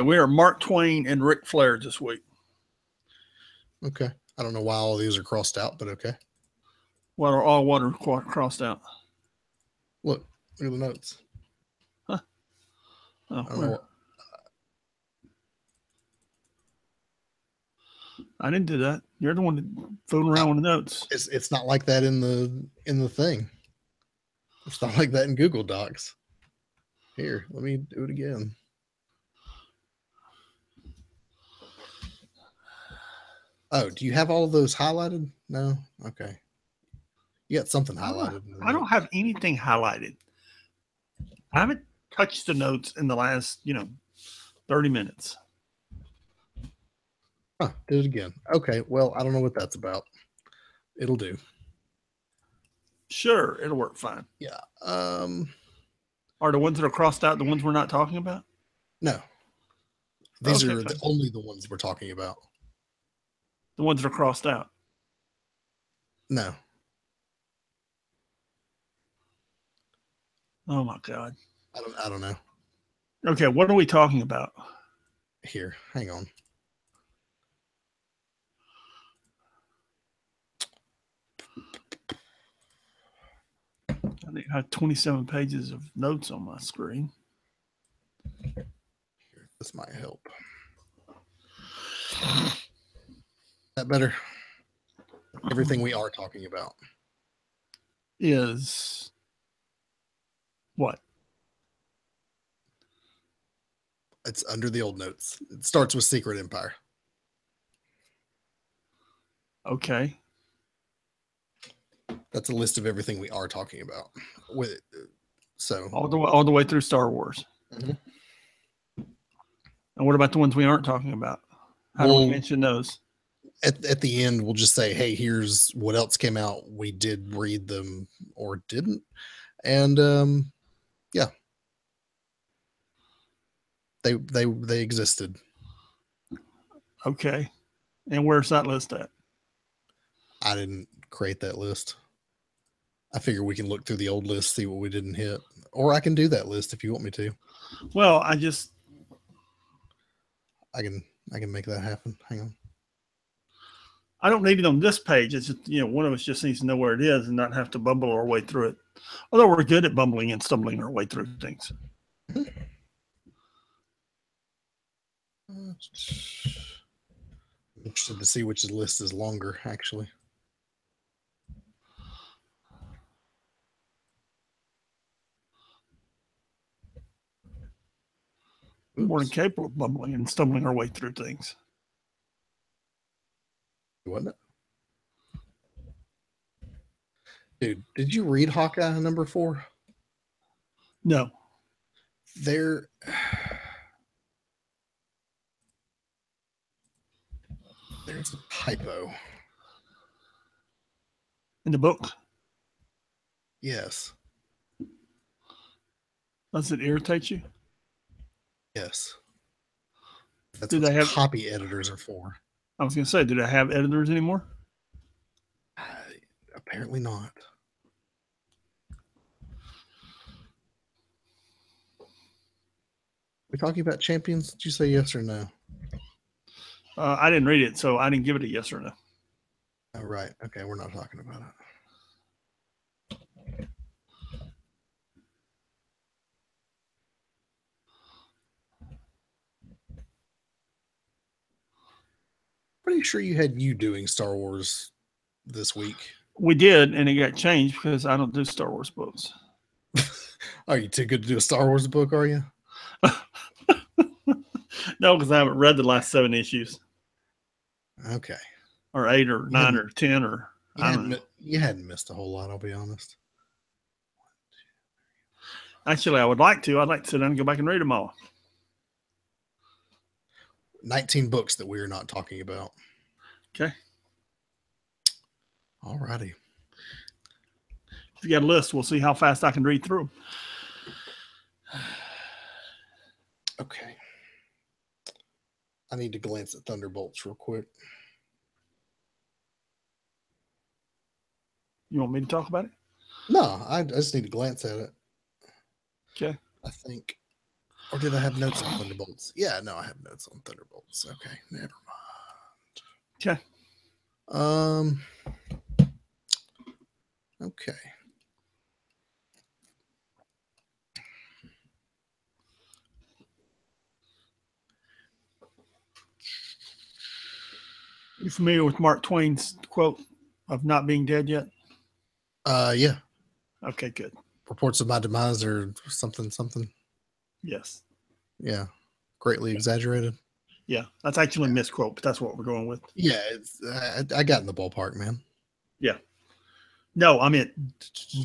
We are Mark Twain and Ric Flair this week. Okay. I don't know why all these are crossed out, but okay. What are all water crossed out? Look at the notes. Huh? Oh, I don't know what. I didn't do that. You're the one that fooling around with the notes. It's not like that in the thing. It's not like that in Google Docs. Here, let me do it again. Oh, do you have all of those highlighted? No? Okay. You got something highlighted. I don't have anything highlighted. I haven't touched the notes in the last, 30 minutes. Huh, did it again. Okay, well, I don't know what that's about. It'll do. Sure, it'll work fine. Yeah. Are the ones that are crossed out the ones we're not talking about? No. These Okay, are fine. only the ones we're talking about. The ones that are crossed out. No. Oh my God. I don't know. Okay, what are we talking about? Here, hang on. I think I have 27 pages of notes on my screen. Here, this might help. That better? Everything we are talking about is what? It's under the old notes. It starts with Secret Empire. Okay. That's a list of everything we are talking about. With so all the way through Star Wars. Mm-hmm. And what about the ones we aren't talking about? How do we mention those? At the end, we'll just say, "Hey, here's what else came out. We did read them or didn't," and yeah, they existed. Okay. And where's that list at? I didn't create that list. I figure we can look through the old list, see what we didn't hit, or I can do that list if you want me to. Well, I can make that happen. Hang on. I don't need it on this page. It's just, one of us just needs to know where it is and not have to bumble our way through it. Although we're good at bumbling and stumbling our way through things. I'm interested to see which list is longer, actually. More than capable of bumbling and stumbling our way through things. Wasn't it? Dude, did you read Hawkeye #4? No. There's a typo in the book. Yes. Does it irritate you? Yes. That's what they have copy editors are for. I was going to say, do they have editors anymore? Apparently not. We talking about Champions? Did you say yes or no? I didn't read it, so I didn't give it a yes or no. Oh, right. Okay, we're not talking about it. Pretty sure you had you doing Star Wars this week. We did, and it got changed because I don't do Star Wars books. Are you too good to do a Star Wars book, are you? No, because I haven't read the last 7 issues. Okay. Or 8 or 9 or 10 or I don't know. You hadn't missed a whole lot, I'll be honest. Actually, I would like to. I'd like to sit down and go back and read them all. 19 books that we're not talking about. Okay. All righty. If you got a list, we'll see how fast I can read through them. Okay. I need to glance at Thunderbolts real quick. You want me to talk about it? No, I just need to glance at it. Okay. I think Or did I have notes on Thunderbolts? Yeah, no, I have notes on Thunderbolts. Okay, never mind. Okay. Okay. You familiar with Mark Twain's quote of not being dead yet? Yeah. Okay, good. Reports of my demise or something. Yes. Yeah. Greatly exaggerated. Yeah, that's actually a misquote, but that's what we're going with. Yeah, it's, I got in the ballpark, man. Yeah. No, I mean,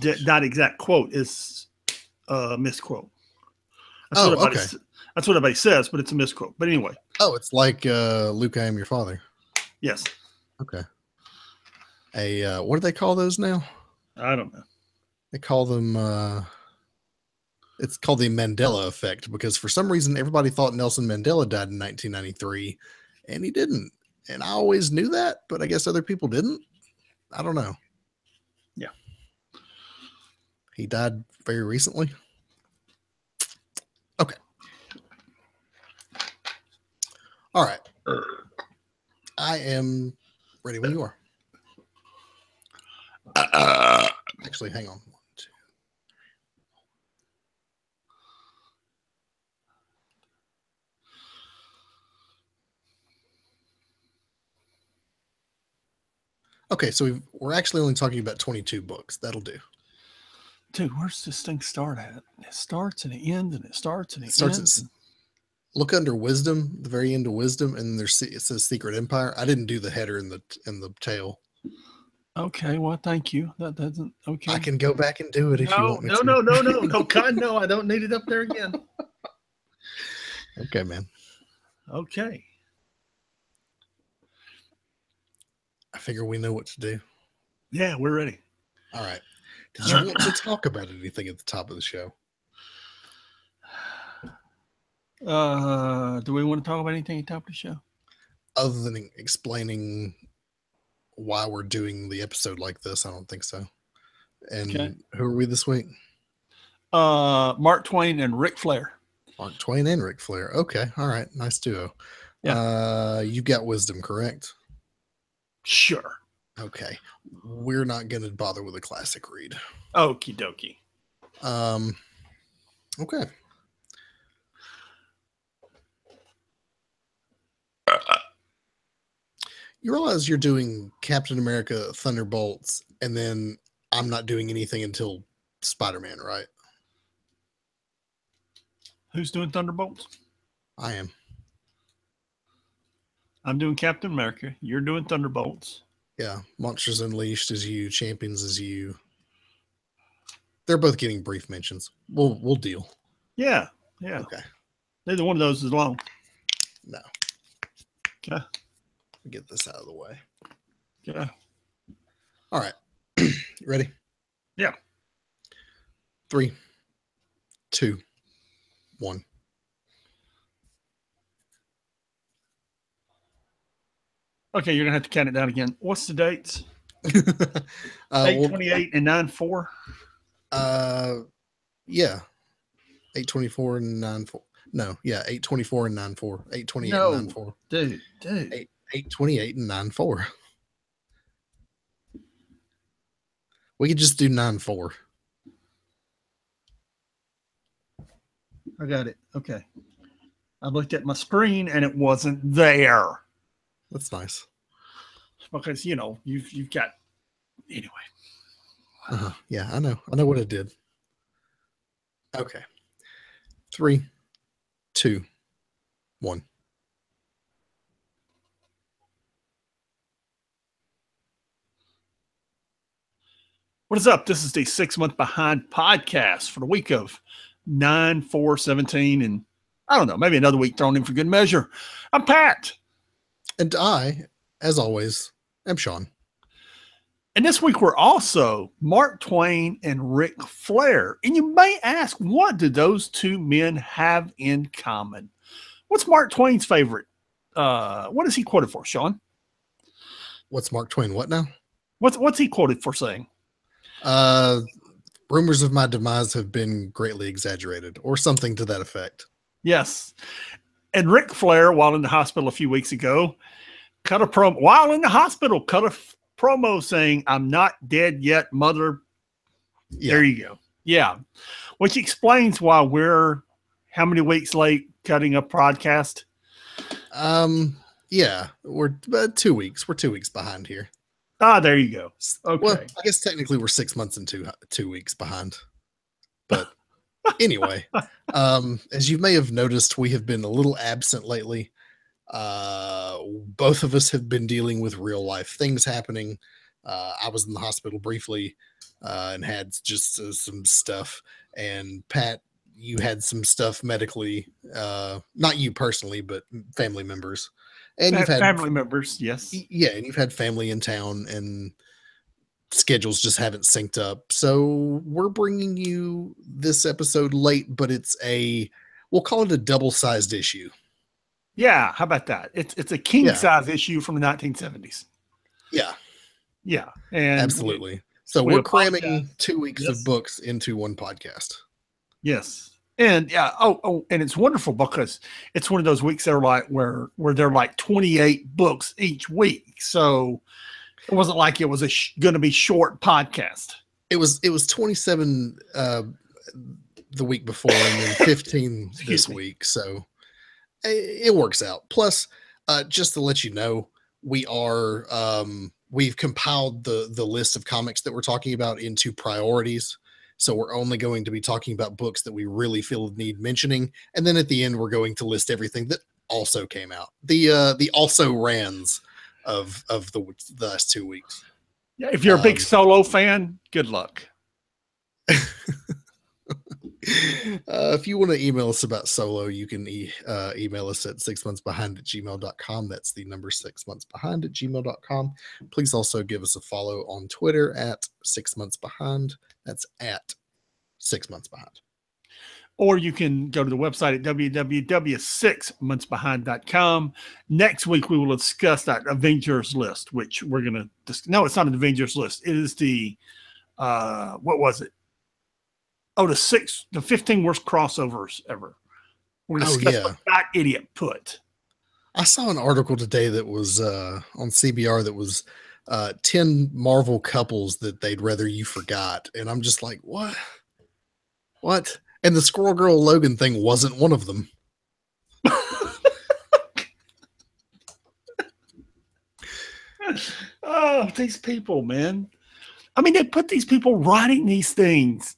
that exact quote is a misquote. That's that's what everybody says, but it's a misquote. But anyway. Oh, it's like Luke, I am your father. Yes. Okay. What do they call those now? I don't know. They call them it's called the Mandela effect, because for some reason everybody thought Nelson Mandela died in 1993 and he didn't. And I always knew that, but I guess other people didn't. I don't know. Yeah. He died very recently. Okay. All right. I am ready when you are. Actually, hang on. 1, 2. Okay, so we're actually only talking about 22 books. That'll do. Dude, where's this thing start at? It starts and it ends, and it starts and it ends. Look under wisdom, the very end of wisdom, and it says Secret Empire. I didn't do the header and the tail. Okay, well, thank you. That doesn't. Okay, I can go back and do it if you want me to. No, God, no! I don't need it up there again. Okay, man. Okay. I figure we know what to do. Yeah, we're ready. All right. Did you want to talk about anything at the top of the show? Do we want to talk about anything at the top of the show? Other than explaining why we're doing the episode like this, I don't think so. And Who are we this week? Mark Twain and Ric Flair. Mark Twain and Ric Flair. Okay. All right. Nice duo. Yeah. You've got wisdom, correct? Sure. Okay. We're not going to bother with a classic read. Okie dokie. Okay. You realize you're doing Captain America Thunderbolts, and then I'm not doing anything until Spider-Man, right? Who's doing Thunderbolts? I am. I'm doing Captain America. You're doing Thunderbolts. Yeah. Monsters Unleashed is you. Champions is you. They're both getting brief mentions. We'll deal. Yeah. Yeah. Okay. Neither one of those is long. No. Okay. Get this out of the way. Yeah. All right. Ready? Yeah. 3, 2, 1. Okay, you're gonna have to count it down again. What's the dates? 8/28 and 9/4. Yeah. 8/24 and 9/4. No, yeah, 8/24 and 9/4. 8/28 and 9/4. Dude. 8/28 and 9/4. We could just do 9/4. I got it. Okay. I looked at my screen and it wasn't there. That's nice. Because you've got anyway. Yeah, I know what it did. Okay. 3, 2, 1. What is up? This is the 6 Month Behind podcast for the week of 9/4/17, and I don't know, maybe another week thrown in for good measure. I'm Pat. And I, as always, am Sean. And this week we're also Mark Twain and Ric Flair. And you may ask, what do those two men have in common? What's Mark Twain's favorite? What is he quoted for, Sean? What's Mark Twain? What now? What's he quoted for saying? Rumors of my demise have been greatly exaggerated, or something to that effect. Yes. And Ric Flair, while in the hospital a few weeks ago, cut a promo while in the hospital, cut a promo saying, "I'm not dead yet, mother." Yeah. There you go. Yeah. Which explains why we're how many weeks late cutting a podcast? Yeah, we're 2 weeks. We're 2 weeks behind here. Ah, there you go. Okay. Well, I guess technically we're 6 months and 2 weeks behind. But anyway, as you may have noticed, we have been a little absent lately. Both of us have been dealing with real life things happening. I was in the hospital briefly and had just some stuff. And Pat, you had some stuff medically, not you personally, but family members. And you've had family members, yes. Yeah, and you've had family in town, and schedules just haven't synced up. So we're bringing you this episode late, but we'll call it a double-sized issue. Yeah, how about that? It's a king size issue from the 1970s. Yeah. Yeah. And absolutely. So we're cramming 2 weeks of books into one podcast. Yes. And yeah, and it's wonderful because it's one of those weeks that are like where there are like 28 books each week. So it wasn't like it was going to be short podcast. It was 27 the week before and then 15 this week. So it works out. Plus, just to let you know, we've compiled the list of comics that we're talking about into priorities. So we're only going to be talking about books that we really feel need mentioning. And then at the end, we're going to list everything that also came out. The also rans of the last 2 weeks. Yeah, if you're a big Solo fan, good luck. If you want to email us about Solo, you can email us at 6monthsbehind@gmail.com. That's the number 6monthsbehind@gmail.com. Please also give us a follow on Twitter at 6monthsbehind. That's at 6 months behind. Or you can go to the website at www.6monthsbehind.com. Next week, we will discuss that Avengers list, which we're going to no, it's not an Avengers list. It is the, what was it? Oh, the 15 worst crossovers ever. We're going to discuss what that idiot put. I saw an article today that was on CBR that was 10 Marvel couples that they'd rather you forgot. And I'm just like, what? What? And the Squirrel Girl Logan thing wasn't one of them. Oh, these people, man. I mean, they put these people writing these things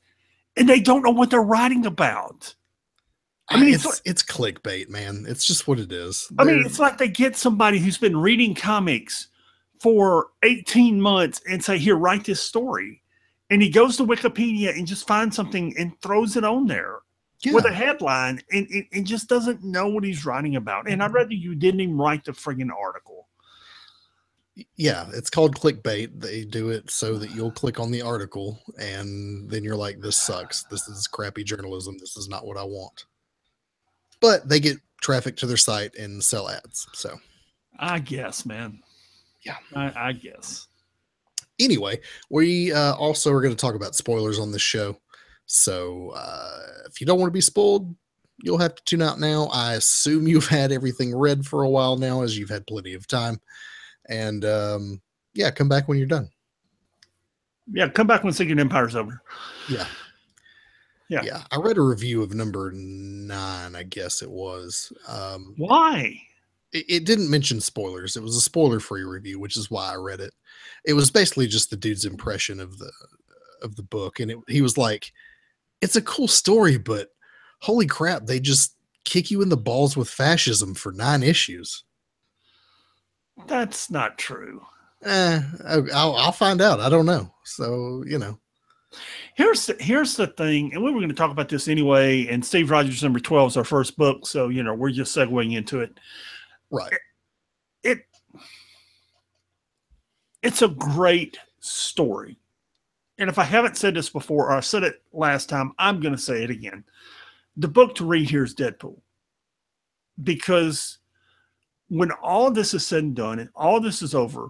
and they don't know what they're writing about. I mean, it's clickbait, man. It's just what it is. I mean, it's like they get somebody who's been reading comics for 18 months and say, here, write this story. And he goes to Wikipedia and just finds something and throws it on there with a headline and just doesn't know what he's writing about. And I'd rather you didn't even write the friggin' article. Yeah, it's called clickbait. They do it so that you'll click on the article and then you're like, this sucks. This is crappy journalism. This is not what I want. But they get traffic to their site and sell ads. So I guess, man. Yeah, I guess. Anyway, we also are going to talk about spoilers on this show. So if you don't want to be spoiled, you'll have to tune out now. I assume you've had everything read for a while now, as you've had plenty of time. And yeah, come back when you're done. Yeah, come back when Secret Empire's over. Yeah. I read a review of number 9, I guess it was. Why? It didn't mention spoilers. It was a spoiler-free review, which is why I read it. It was basically just the dude's impression of the book, and he was like, "It's a cool story, but holy crap, they just kick you in the balls with fascism for 9 issues." That's not true. I'll find out. I don't know. So, you know. Here's the thing, and we were going to talk about this anyway, and Steve Rogers number 12 is our first book, so, you know, we're just segueing into it. Right. It's a great story. And if I haven't said this before, or I said it last time, I'm going to say it again. The book to read here is Deadpool. Because when all this is said and done and all this is over,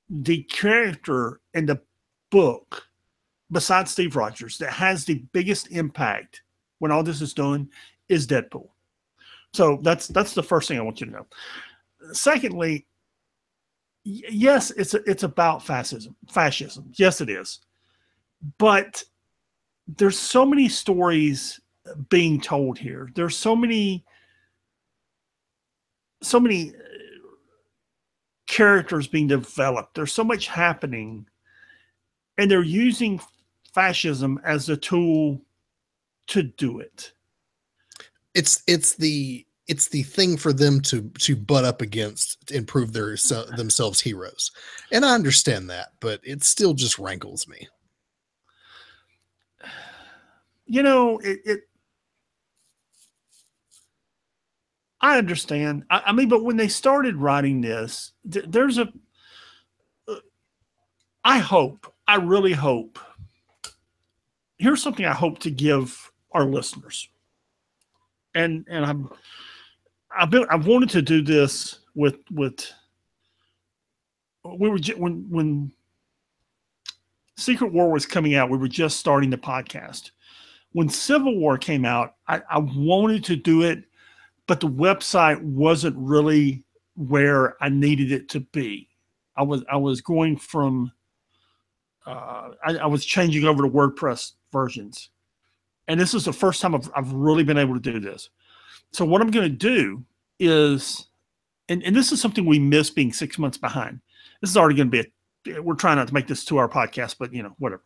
the character in the book, besides Steve Rogers, that has the biggest impact when all this is done is Deadpool. So that's the first thing I want you to know. Secondly, yes, it's about fascism. Fascism, yes, it is. But there's so many stories being told here. There's so many characters being developed. There's so much happening, and they're using fascism as a tool to do it. It's the thing for them to butt up against and prove themselves heroes. And I understand that, but it still just rankles me. You know, I understand. I mean, but when they started writing this, there's a. I really hope. Here's something I hope to give our listeners, and I've wanted to do this with when Secret War was coming out. We were just starting the podcast. When Civil War came out, I wanted to do it, but the website wasn't really where I needed it to be. I was going from I was changing over to WordPress versions, and this is the first time I've really been able to do this. So what I'm going to do is, and this is something we miss being 6 months behind. This is already going to be we're trying not to make this 2-hour podcast, but whatever.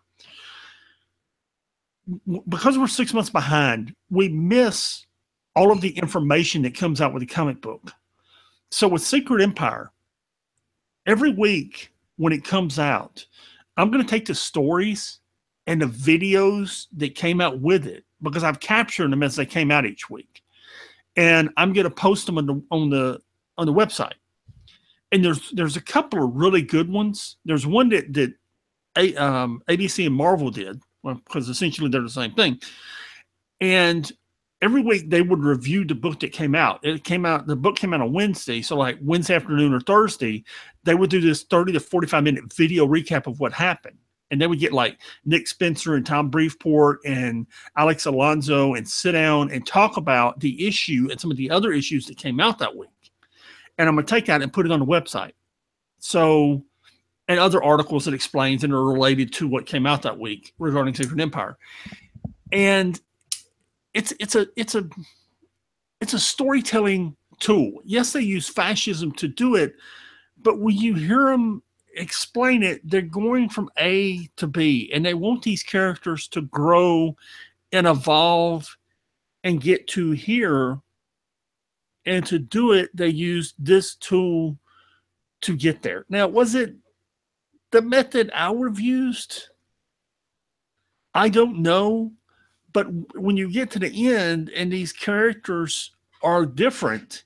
Because we're 6 months behind, we miss all of the information that comes out with the comic book. So with Secret Empire, every week when it comes out, I'm going to take the stories and the videos that came out with it, because I've captured them as they came out each week, and I'm going to post them on the website. And there's a couple of really good ones. There's one that ABC and Marvel did, because essentially they're the same thing. And every week they would review the book that came out. The book came out on Wednesday. So like Wednesday afternoon or Thursday, they would do this 30 to 45 minute video recap of what happened. And they would get like Nick Spencer and Tom Briefport and Alex Alonso and sit down and talk about the issue and some of the other issues that came out that week. And I'm going to take that and put it on the website. So, and other articles that explains and are related to what came out that week regarding Secret Empire. And it's a storytelling tool. Yes, they use fascism to do it, but when you hear them explain it, they're going from A to B, and they want these characters to grow and evolve and get to here. And to do it, they used this tool to get there. Now, was it the method I would have used? I don't know. But when you get to the end and these characters are different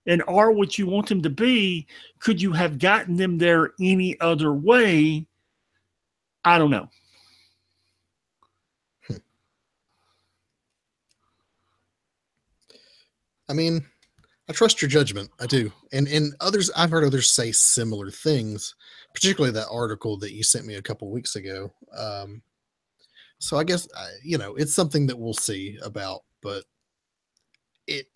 and are what you want them to be, could you have gotten them there any other way? I don't know. I mean, I trust your judgment. I do. And others, I've heard others say similar things, particularly that article that you sent me a couple weeks ago. So I guess, it's something that we'll see about, but it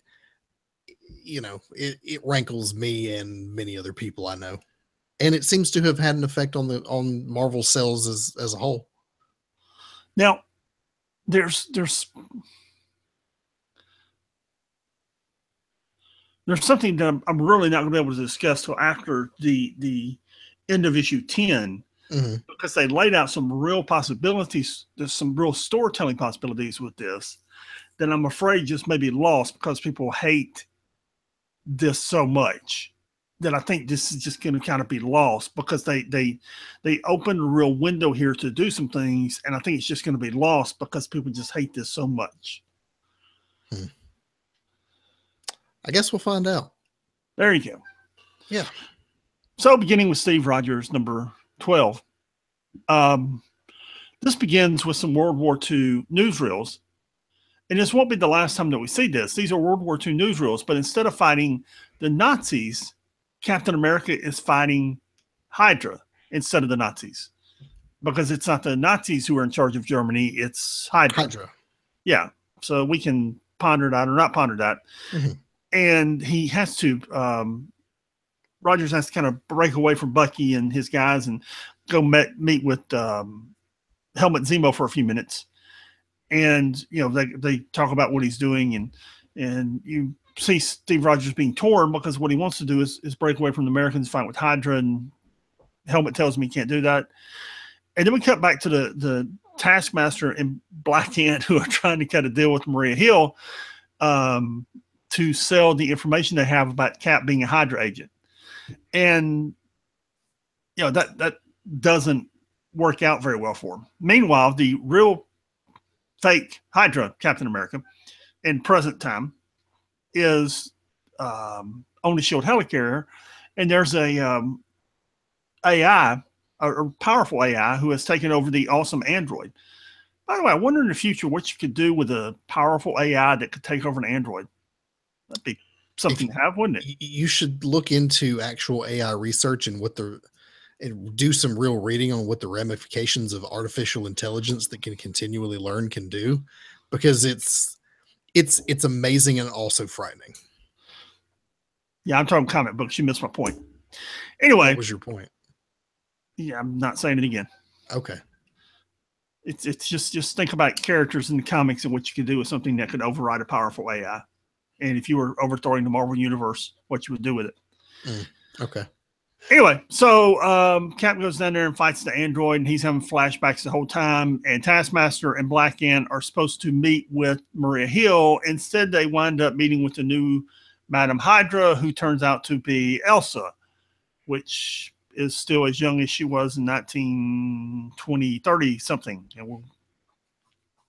rankles me and many other people I know. And it seems to have had an effect on Marvel sales as a whole. Now, there's something that I'm really not going to be able to discuss till after the end of issue 10, because they laid out some real possibilities. There's some real storytelling possibilities with this that I'm afraid just may be lost because people hate this so much that I think this is just going to kind of be lost, because they opened a real window here to do some things, and I think it's just going to be lost because people just hate this so much. I guess we'll find out. There you go. Yeah. So beginning with Steve Rogers, number 12. This begins with some World War II newsreels. And this won't be the last time that we see this. These are World War II newsreels, but instead of fighting the Nazis, Captain America is fighting Hydra instead of the Nazis. Because it's not the Nazis who are in charge of Germany, it's Hydra. Hydra. Yeah. So we can ponder that or not ponder that. Mhm. And he has to, Rogers has to kind of break away from Bucky and his guys and go meet with Helmut Zemo for a few minutes. And, you know, they talk about what he's doing, and you see Steve Rogers being torn because what he wants to do is break away from the Americans, fight with Hydra, and Helmut tells him he can't do that. And then we cut back to the Taskmaster and Black Ant, who are trying to kind of deal with Maria Hill to sell the information they have about Cap being a Hydra agent. And, you know, that doesn't work out very well for him. Meanwhile, the real fake Hydra Captain America in present time is on the Shield helicarrier, and there's a AI, a powerful AI, who has taken over the awesome android. By the way, I wonder in the future what you could do with a powerful AI that could take over an android. That'd be something to have, wouldn't it? You should look into actual AI research and and do some real reading on what the ramifications of artificial intelligence that can continually learn can do, because it's amazing and also frightening. Yeah, I'm talking comic books. You missed my point. Anyway, what was your point? Yeah, I'm not saying it again. Okay. It's just think about characters in the comics and what you could do with something that could override a powerful AI. And if you were overthrowing the Marvel universe, what you would do with it. Okay. Anyway, so Cap goes down there and fights the android, and he's having flashbacks the whole time. And Taskmaster and Black Ant are supposed to meet with Maria Hill. Instead, they wind up meeting with the new Madam Hydra, who turns out to be Elsa, which is still as young as she was in 1920, 30 something. And we'll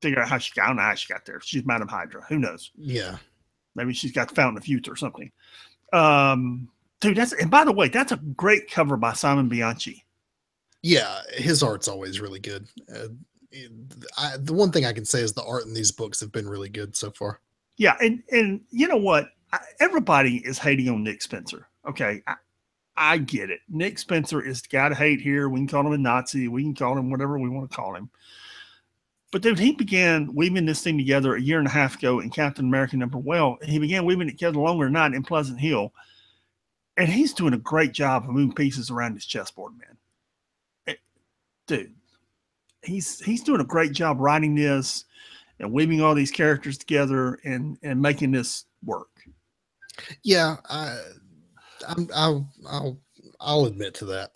figure out how she got. I don't know how she got there. She's Madam Hydra. Who knows? Yeah. Maybe she's got the Fountain of Youth or something. Dude, and by the way, that's a great cover by Simon Bianchi. Yeah, his art's always really good. The one thing I can say is the art in these books have been really good so far. Yeah, and you know what? Everybody is hating on Nick Spencer. Okay, I get it. Nick Spencer is the guy to hate here. We can call him a Nazi. We can call him whatever we want to call him. But dude, he began weaving this thing together a year and a half ago in Captain America #1. He began weaving it together longer than that in Pleasant Hill. And he's doing a great job of moving pieces around his chessboard, man. Dude, he's doing a great job writing this and weaving all these characters together and making this work. Yeah, I'll admit to that.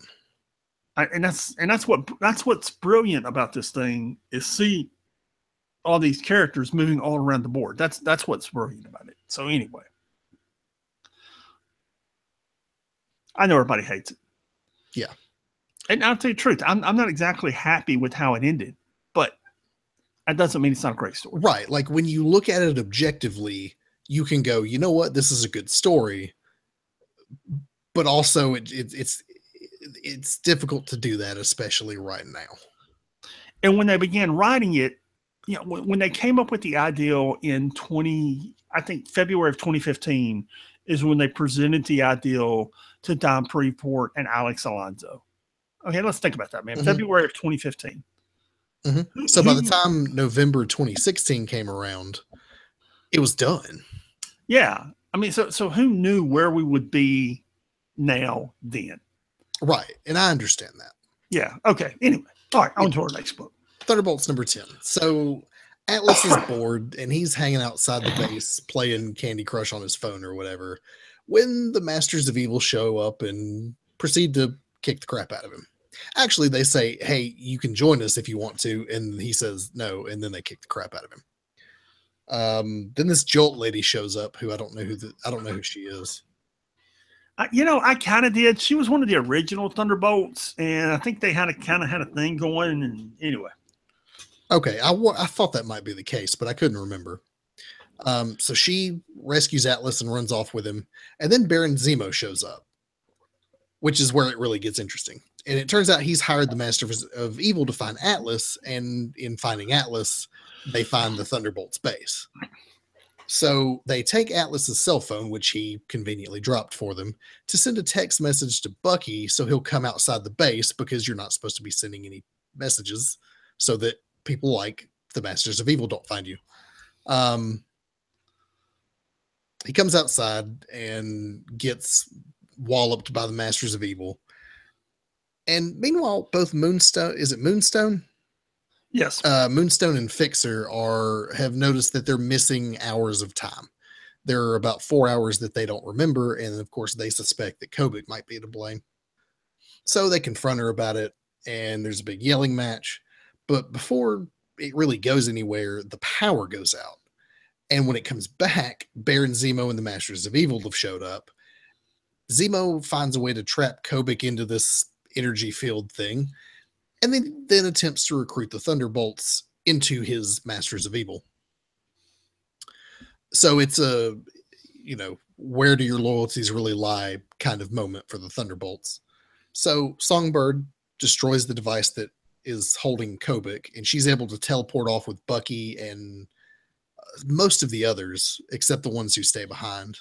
And that's what's brilliant about this thing is see all these characters moving all around the board. That's what's brilliant about it. So anyway, I know everybody hates it. Yeah. And I'll tell you the truth, I'm not exactly happy with how it ended, but that doesn't mean it's not a great story. Right. Like when you look at it objectively, you can go, you know what, this is a good story. But also it's difficult to do that, especially right now. And when they began writing it, you know, when they came up with the idea in February of 2015 is when they presented the idea to Don Freeport and Alex Alonso. Okay, let's think about that, man. Mm-hmm. February of 2015. Mm-hmm. So by the time November 2016 came around, it was done. Yeah. I mean, so who knew where we would be now then? Right. And I understand that. Yeah. Okay. Anyway. All right. On to our next book. Thunderbolts #10. So Atlas is bored and he's hanging outside the base playing Candy Crush on his phone or whatever when the Masters of Evil show up and proceed to kick the crap out of him. Actually, they say, hey, you can join us if you want to. And he says no. And then they kick the crap out of him. Then this Jolt lady shows up who I don't know who she is. I kind of did. She was one of the original Thunderbolts, and I think they had a thing going. And anyway, okay, I thought that might be the case, but I couldn't remember. So she rescues Atlas and runs off with him, and then Baron Zemo shows up, which is where it really gets interesting. And it turns out he's hired the Masters of Evil to find Atlas, and in finding Atlas, they find the Thunderbolts base. So they take Atlas's cell phone, which he conveniently dropped for them, to send a text message to Bucky so he'll come outside the base, because you're not supposed to be sending any messages so that people like the Masters of Evil don't find you. he comes outside and gets walloped by the Masters of Evil. And meanwhile, both Moonstone, is it Moonstone? Yes. Moonstone and Fixer have noticed that they're missing hours of time. There are about 4 hours that they don't remember, and of course they suspect that Kobik might be to blame. So they confront her about it, and there's a big yelling match. But before it really goes anywhere, the power goes out. And when it comes back, Baron Zemo and the Masters of Evil have showed up. Zemo finds a way to trap Kobik into this energy field thing, and then attempts to recruit the Thunderbolts into his Masters of Evil. So it's a, where do your loyalties really lie kind of moment for the Thunderbolts. So Songbird destroys the device that is holding Kobik, and she's able to teleport off with Bucky and most of the others, except the ones who stay behind.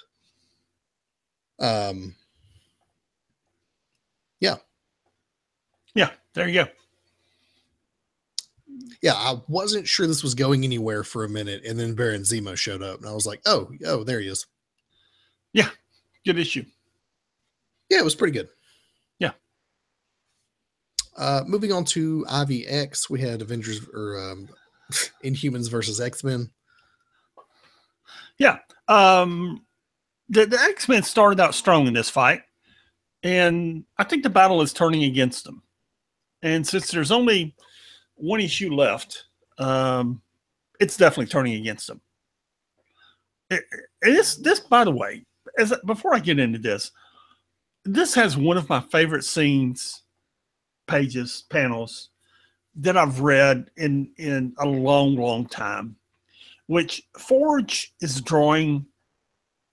Yeah, there you go. Yeah, I wasn't sure this was going anywhere for a minute, and then Baron Zemo showed up, and I was like, oh, there he is. Yeah, good issue. Yeah, it was pretty good. Yeah. Moving on to IVX, we had Avengers or Inhumans versus X-Men. Yeah. The X-Men started out strong in this fight, and I think the battle is turning against them. And since there's only one issue left, it's definitely turning against them. This, by the way, before I get into this has one of my favorite scenes, panels that I've read in a long, long time, which Forge is drawing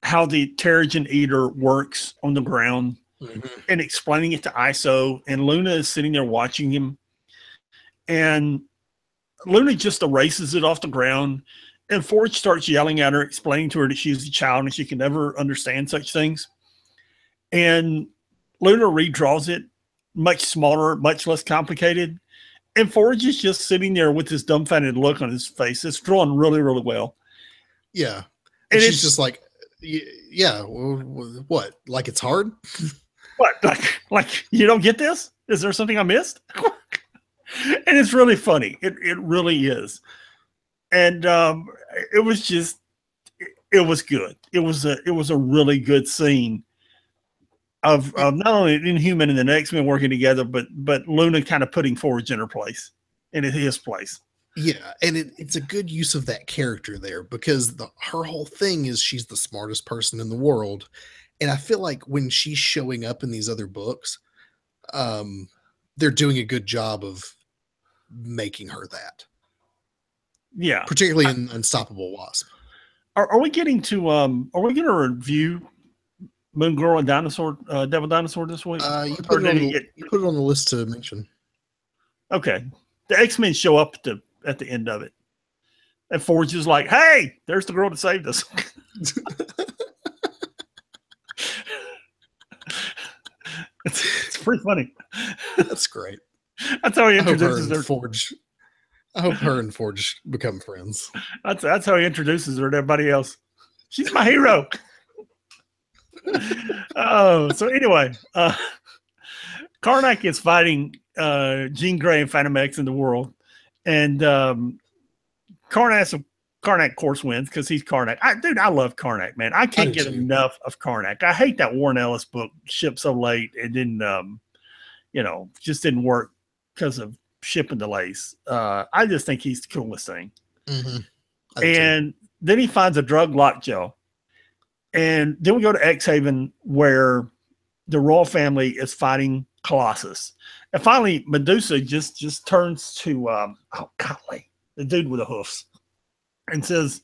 how the Terrigen Eater works on the ground. Mm-hmm. And explaining it to ISO, and Luna is sitting there watching him, and Luna just erases it off the ground, and Forge starts yelling at her, explaining to her that she's a child and she can never understand such things. And Luna redraws it much smaller, much less complicated, and Forge is just sitting there with this dumbfounded look on his face. It's drawn really, really well. Yeah, and she's just like, yeah, what? Like it's hard? What? Like you don't get this? Is there something I missed? And it's really funny. It really is. And it was just, it was good. It was a really good scene of not only Inhuman and the X-Men working together, but Luna kind of putting Forge in her place, in his place. Yeah, and it's a good use of that character there, because her whole thing is she's the smartest person in the world. And I feel like when she's showing up in these other books, they're doing a good job of making her that. Yeah. Particularly in Unstoppable Wasp. Are we getting to, are we going to review Moon Girl and Devil Dinosaur this week? You put it on the list to mention. Okay. The X-Men show up at the end of it. And Forge is like, hey, there's the girl that saved us. It's pretty funny. That's great. That's how he introduces her. Forge. I hope her and Forge become friends. That's how he introduces her to everybody else. She's my hero. So anyway, Karnak is fighting Jean Grey and Phantom X in the world, and Karnak, of course, wins because he's Karnak. I love Karnak, man. I can't get enough of Karnak. I hate that Warren Ellis book shipped so late and didn't, just didn't work because of shipping delays. I just think he's the coolest thing. Mm-hmm. And then he finds a drug lockjaw. And then we go to X-Haven, where the Royal family is fighting Colossus. And finally, Medusa just turns to, the dude with the hoofs, and says,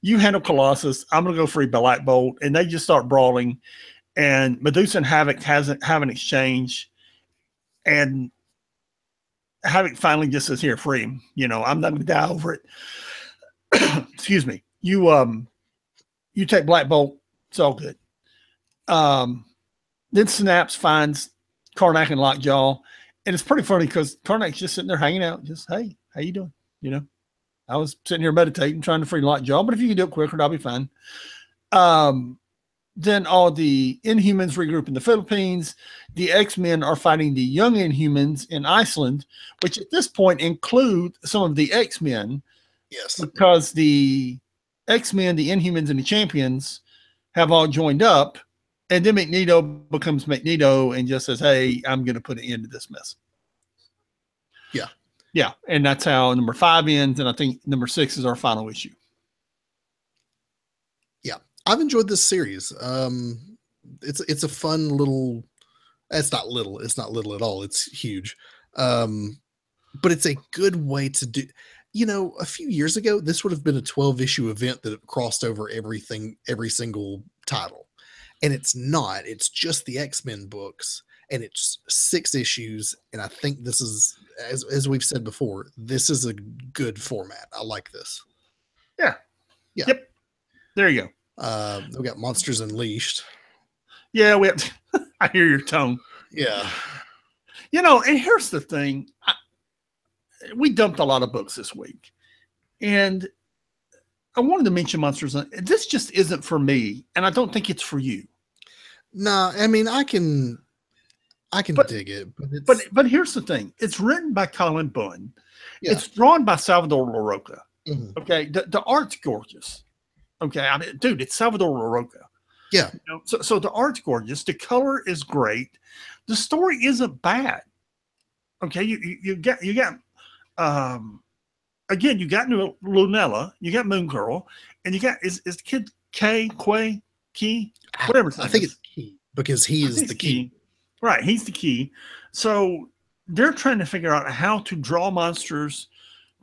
you handle Colossus, I'm going to go free Black Bolt. And they just start brawling. And Medusa and Havoc have an exchange. And Havoc finally just says, here, free him. I'm not going to die over it. Excuse me. You take Black Bolt. It's all good. Then Synapse finds Karnak and Lockjaw. And it's pretty funny because Karnak's just sitting there hanging out. Just, hey, how you doing? I was sitting here meditating, trying to free Lockjaw, but if you can do it quicker, I'll be fine. Um, then all the Inhumans regroup in the Philippines. The X-Men are fighting the young Inhumans in Iceland, which at this point include some of the X-Men Yes. because the X-Men, the Inhumans, and the Champions have all joined up. And then Magneto becomes Magneto and just says, "Hey, I'm going to put an end to this mess." Yeah. Yeah. And that's how number 5 ends. And I think number 6 is our final issue. Yeah. I've enjoyed this series. It's a fun little, it's not little at all. It's huge. But it's a good way to do, a few years ago, this would have been a 12-issue event that crossed over everything, every single title. And it's not. It's just the X-Men books, and it's 6 issues. And I think this is, as we've said before, this is a good format. I like this. Yeah. Yeah. Yep. There you go. We got Monsters Unleashed. Yeah, I hear your tone. Yeah. And here's the thing. We dumped a lot of books this week. And I wanted to mention Monsters. This just isn't for me, and I don't think it's for you. No, I mean, I can dig it, but here's the thing: it's written by Colin Bunn. Yeah. It's drawn by Salvador Larroca. Mm-hmm. Okay, the art's gorgeous. Okay, I mean, dude, it's Salvador Larroca. Yeah. So the art's gorgeous. The color is great. The story isn't bad. Okay, you got again, you got Lunella, you got Moon Girl, and you got is the kid Key, whatever. I think it's Key because he is the key. Right, he's the key. So they're trying to figure out how to draw monsters,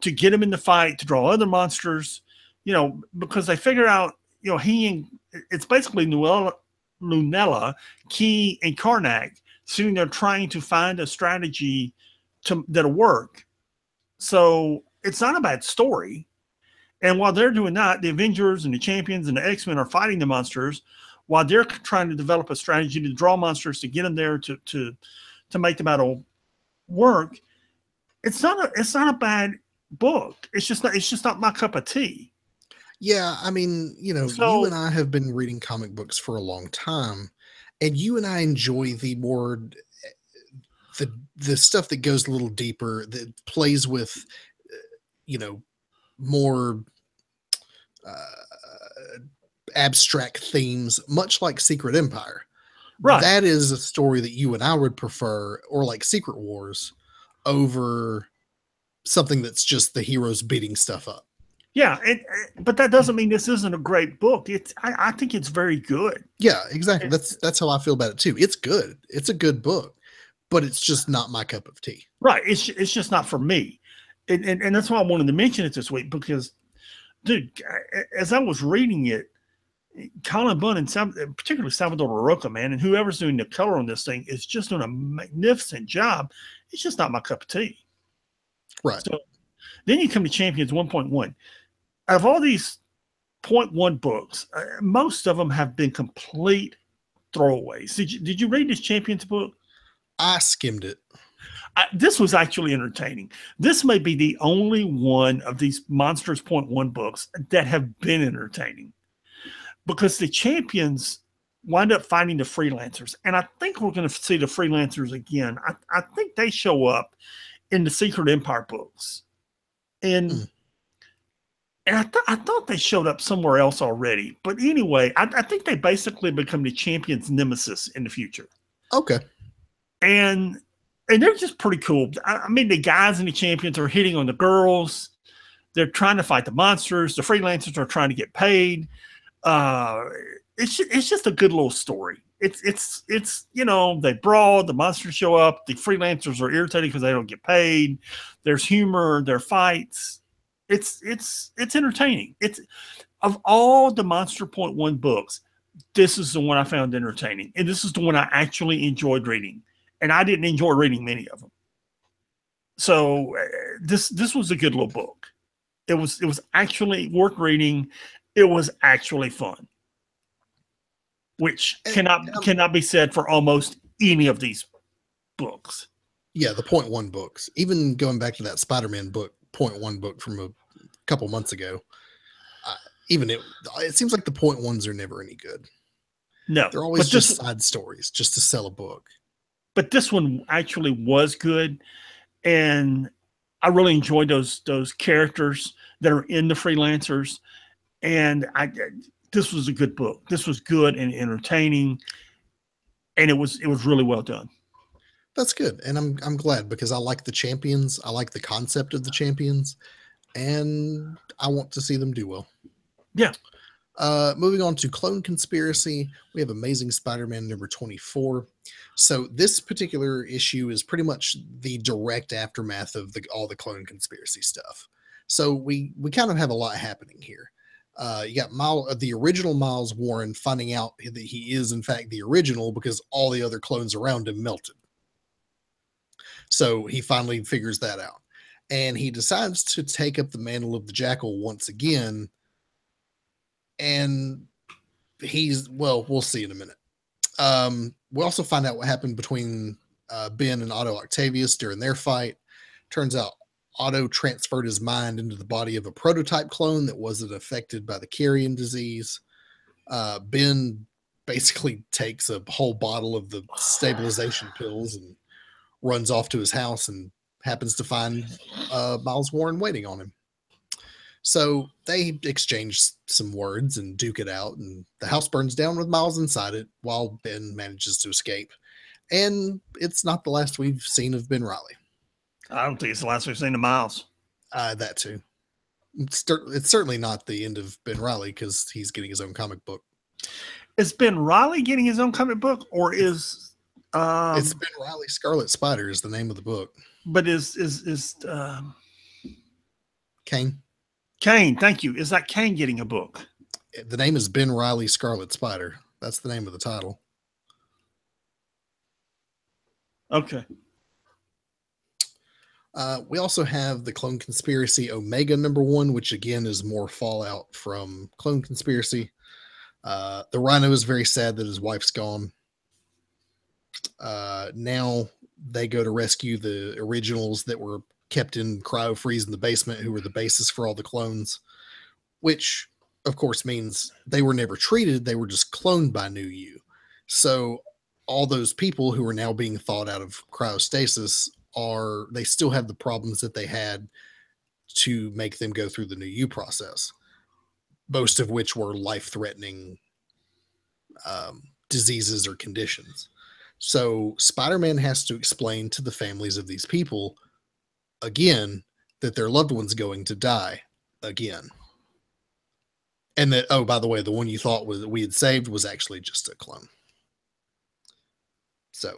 to get them in the fight, to draw other monsters, because they figure out, it's basically Lunella, Key, and Karnak sitting there trying to find a strategy that'll work. So it's not a bad story. And while they're doing that, the Avengers and the Champions and the X-Men are fighting the monsters while they're trying to develop a strategy to draw monsters to get them there to make the battle work. It's not a bad book. It's just not my cup of tea. Yeah, I mean, you and I have been reading comic books for a long time, and you and I enjoy the more the stuff that goes a little deeper, that plays with more abstract themes, much like Secret Empire. Right. That is a story that you and I would prefer, or like Secret Wars, over something that's just the heroes beating stuff up. Yeah, but that doesn't mean this isn't a great book. I think it's very good. Yeah, exactly. That's how I feel about it too. It's good. It's a good book, but it's just not my cup of tea. Right. It's just not for me. And that's why I wanted to mention it this week, because, dude, as I was reading it, Colin Bunn and particularly Salvador Larroca, man, and whoever's doing the color on this thing is just doing a magnificent job. It's just not my cup of tea. Right. So then you come to Champions 1.1. Out of all these 0.1 books, most of them have been complete throwaways. Did you read this Champions book? I skimmed it. This was actually entertaining. This may be the only one of these Monsters 0.1 books that have been entertaining, because the Champions wind up fighting the freelancers. And I think we're going to see the freelancers again. I think they show up in the Secret Empire books. And I thought they showed up somewhere else already. But anyway, I think they basically become the Champions' nemesis in the future. Okay. And they're just pretty cool. I mean, the guys in the Champions are hitting on the girls. They're trying to fight the monsters. The freelancers are trying to get paid. It's just a good little story. It's they brawl, the monsters show up, the freelancers are irritated because they don't get paid. There's humor, there are fights. It's entertaining. It's, of all the Monster 0.1 books, this is the one I found entertaining, and this is the one I actually enjoyed reading. And I didn't enjoy reading many of them. So this was a good little book. It was actually worth reading. It was actually fun, which cannot be said for almost any of these books. Yeah, the 0.1 books. Even going back to that Spider-Man book, 0.1 book from a couple months ago, even it seems like the point ones are never any good. No, They're always but just side stories just to sell a book. But this one actually was good, and I really enjoyed those characters that are in the freelancers. And this was a good book. This was good and entertaining, and it was really well done. That's good, and I'm glad because I like the champions. I like the concept of the champions, and I want to see them do well. Yeah. Moving on to Clone Conspiracy, we have Amazing Spider-Man number 24. So this particular issue is pretty much the direct aftermath of all the Clone Conspiracy stuff. So we kind of have a lot happening here. You got the original Miles Warren finding out that he is in fact the original because all the other clones around him melted. So he finally figures that out, and he decides to take up the mantle of the Jackal once again. And we'll see in a minute. We also find out what happened between Ben and Otto Octavius during their fight. Turns out Otto transferred his mind into the body of a prototype clone that wasn't affected by the carrion disease. Ben basically takes a whole bottle of the stabilization pills and runs off to his house and happens to find Miles Warren waiting on him. So they exchange some words and duke it out, and the house burns down with Miles inside it while Ben manages to escape. And it's not the last we've seen of Ben Reilly. I don't think it's the last we've seen of Miles. That too. It's certainly not the end of Ben Reilly because he's getting his own comic book. Is Ben Reilly getting his own comic book, or is it's Ben Reilly Scarlet Spider is the name of the book. But is Kane? Kane, thank you. Is that Kane getting a book? The name is Ben Reilly Scarlet Spider. That's the name of the title. Okay. We also have the Clone Conspiracy Omega number 1, which again is more fallout from Clone Conspiracy. The Rhino is very sad that his wife's gone. Now they go to rescue the originals that were kept in cryo freeze in the basement, who were the basis for all the clones, which of course means they were never treated. They were just cloned by New You. So all those people who are now being thawed out of cryostasis they still have the problems that they had to make them go through the New You process, most of which were life-threatening diseases or conditions. So Spider-Man has to explain to the families of these people again that their loved one's going to die again. And that, oh, by the way, the one you thought we had saved was actually just a clone. So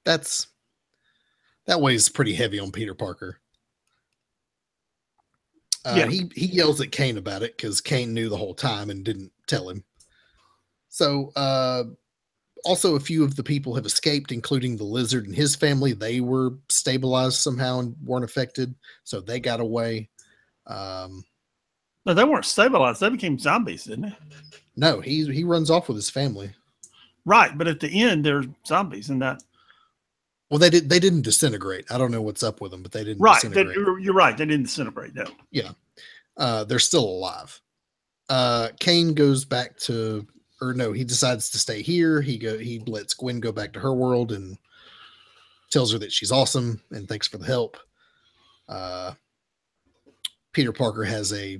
that weighs pretty heavy on Peter Parker. He yells at Kane about it because Kane knew the whole time and didn't tell him. So also a few of the people have escaped, including the Lizard and his family. They were stabilized somehow and weren't affected, so they got away. No, they weren't stabilized. They became zombies, didn't they? No, he runs off with his family. Right, but at the end, they're zombies, and that. Well, they didn't disintegrate. I don't know what's up with them, but they didn't. Right, disintegrate. you're right. They didn't disintegrate. No. Yeah, they're still alive. Kane goes back to, or no, he decides to stay here. He lets Gwen go back to her world and tells her that she's awesome and thanks for the help. Peter Parker has a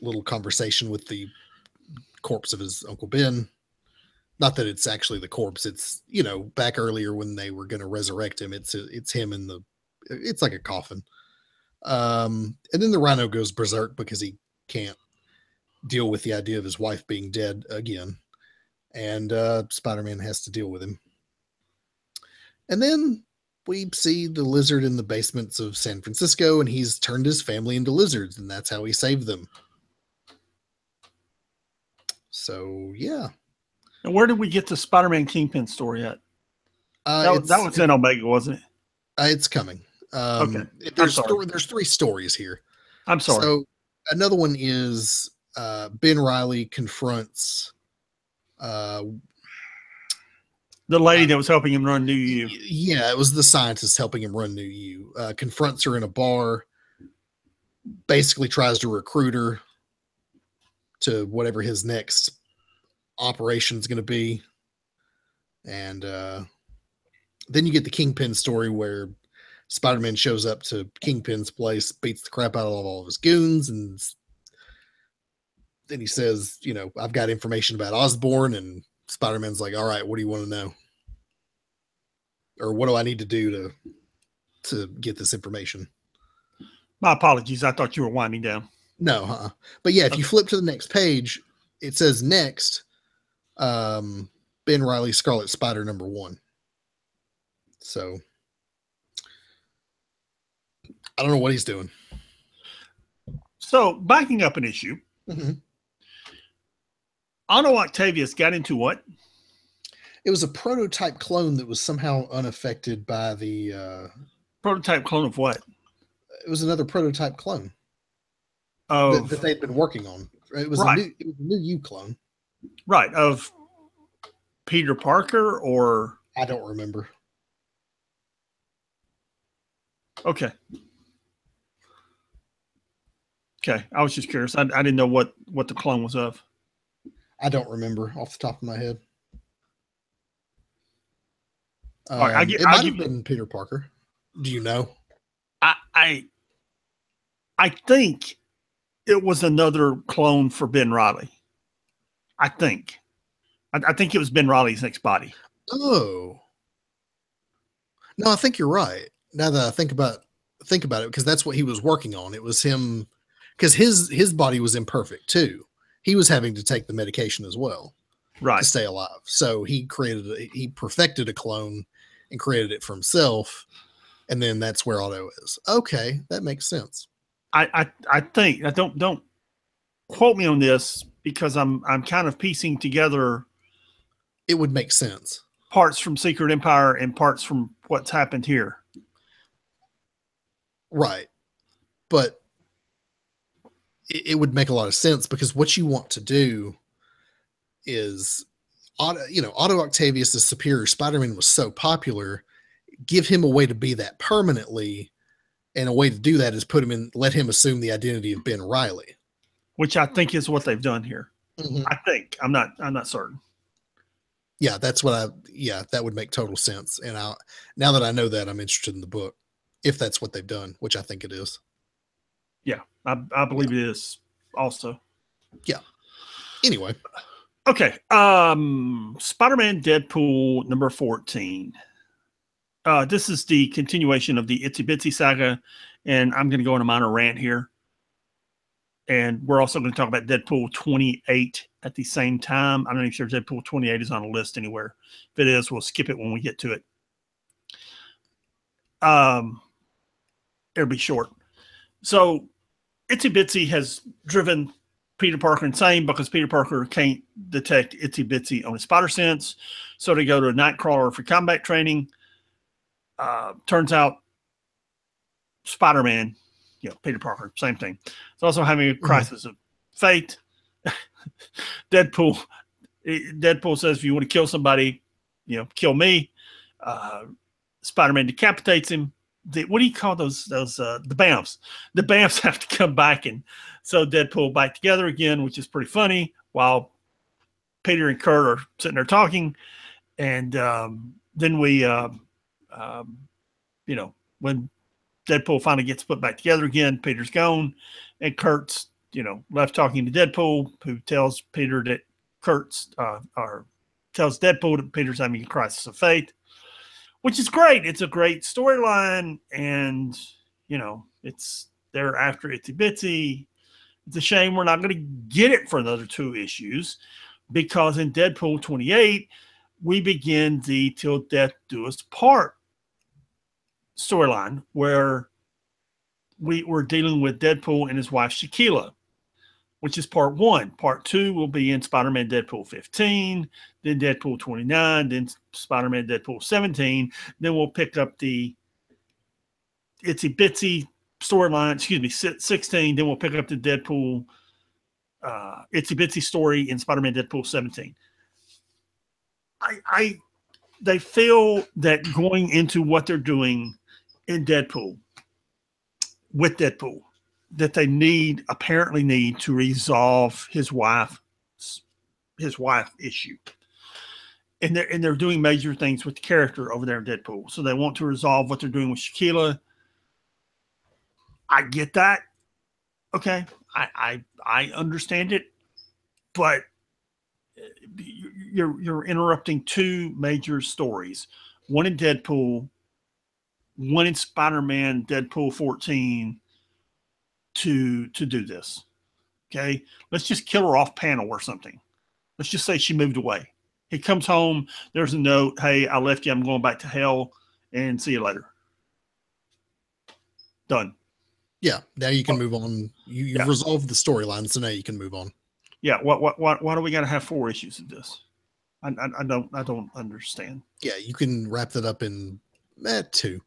little conversation with the corpse of his Uncle Ben. Not that it's actually the corpse. It's, back earlier when they were going to resurrect him. It's him in it's like a coffin. And then the Rhino goes berserk because he can't deal with the idea of his wife being dead again. And Spider-Man has to deal with him. And then we see the Lizard in the basements of San Francisco, and he's turned his family into lizards, and that's how he saved them. So, yeah. And where did we get the Spider-Man Kingpin story at? That was in Omega, wasn't it? It's coming. Okay. There's 3 stories here. I'm sorry. So another one is Ben Reilly confronts the lady that was helping him run New You. Yeah, it was the scientist helping him run New You. Confronts her in a bar. basically tries to recruit her to whatever his next operation is going to be. And then you get the Kingpin story where Spider-Man shows up to Kingpin's place, beats the crap out of all of his goons, and then he says, you know, I've got information about Osborn, and Spider-Man's like, all right, what do you want to know? Or what do I need to do to get this information? My apologies. I thought you were winding down. No, but yeah, if you flip to the next page, it says next, Ben Reilly, Scarlet Spider #1. So I don't know what he's doing. So backing up an issue, Otto Octavius got into what? It was a prototype clone that was somehow unaffected by the prototype clone of what? It was another prototype clone that they'd been working on. It was a new U clone. Right, of Peter Parker, or I don't remember. Okay. I was just curious. I didn't know what the clone was of. I don't remember off the top of my head. It might have been Peter Parker. Do you know? I think it was another clone for Ben Reilly. I think it was Ben Reilly's next body. Oh. No, I think you're right. Now that I think about it, because that's what he was working on. It was him, because his body was imperfect too. He was having to take the medication as well, right, to stay alive. So he perfected a clone and created it for himself, and then that's where Otto is. Okay, that makes sense. I think, don't quote me on this, because I'm kind of piecing together. It would make sense. Parts from Secret Empire and parts from what's happened here. Right. But it would make a lot of sense, because what you want to do is, Otto Octavius' Superior Spider-Man was so popular, give him a way to be that permanently. And a way to do that is let him assume the identity of Ben Reilly. Which I think is what they've done here. Mm-hmm. I think. I'm not certain. Yeah, that would make total sense. And now that I know that, I'm interested in the book, if that's what they've done, which I think it is. Yeah, I believe it is also. Yeah. Anyway. Okay. Spider-Man Deadpool number 14. This is the continuation of the Itsy Bitsy saga, and I'm going to go on a minor rant here. And we're also going to talk about Deadpool 28 at the same time. I'm not even sure if Deadpool 28 is on a list anywhere. If it is, we'll skip it when we get to it. It'll be short. So Itsy Bitsy has driven Peter Parker insane, because Peter Parker can't detect Itsy Bitsy on his spider sense. So they go to a Nightcrawler for combat training. Turns out Spider-Man, Peter Parker, same thing. It's also having a crisis of faith. Deadpool says, if you want to kill somebody, kill me. Spider-Man decapitates him. What do you call those? The BAMFs. The BAMFs have to come back, and so Deadpool back together again, which is pretty funny, while Peter and Kurt are sitting there talking. And then we, when Deadpool finally gets put back together again, Peter's gone, and Kurt's, left talking to Deadpool, who tells Peter that tells Deadpool that Peter's having a crisis of faith, which is great. It's a great storyline, and, it's there after Itsy Bitsy. It's a shame we're not going to get it for another 2 issues, because in Deadpool 28, we begin the Till Death Do Us Part storyline, where we're dealing with Deadpool and his wife Shaquilla, which is part 1. Part 2 will be in Spider-Man Deadpool 15, then Deadpool 29, then Spider-Man Deadpool 17. Then we'll pick up the Itsy Bitsy storyline, 16. Then we'll pick up the Deadpool Itsy Bitsy story in Spider-Man Deadpool 17. They feel that going into what they're doing in Deadpool, with Deadpool, that they apparently need to resolve his wife issue. And they're doing major things with the character over there in Deadpool. So they want to resolve what they're doing with Shaquilla. I get that. Okay. I understand it, but you're interrupting two major stories. One in Deadpool, one in Spider-Man Deadpool 14 to do this. Okay. Let's just kill her off panel or something. Let's just say she moved away. He comes home. There's a note. Hey, I left you. I'm going back to hell, and see you later. Done. Yeah. Now you can move on. You've resolved the storyline, so now you can move on. Yeah. Why do we got to have 4 issues of this? I don't understand. Yeah. You can wrap that up in 2.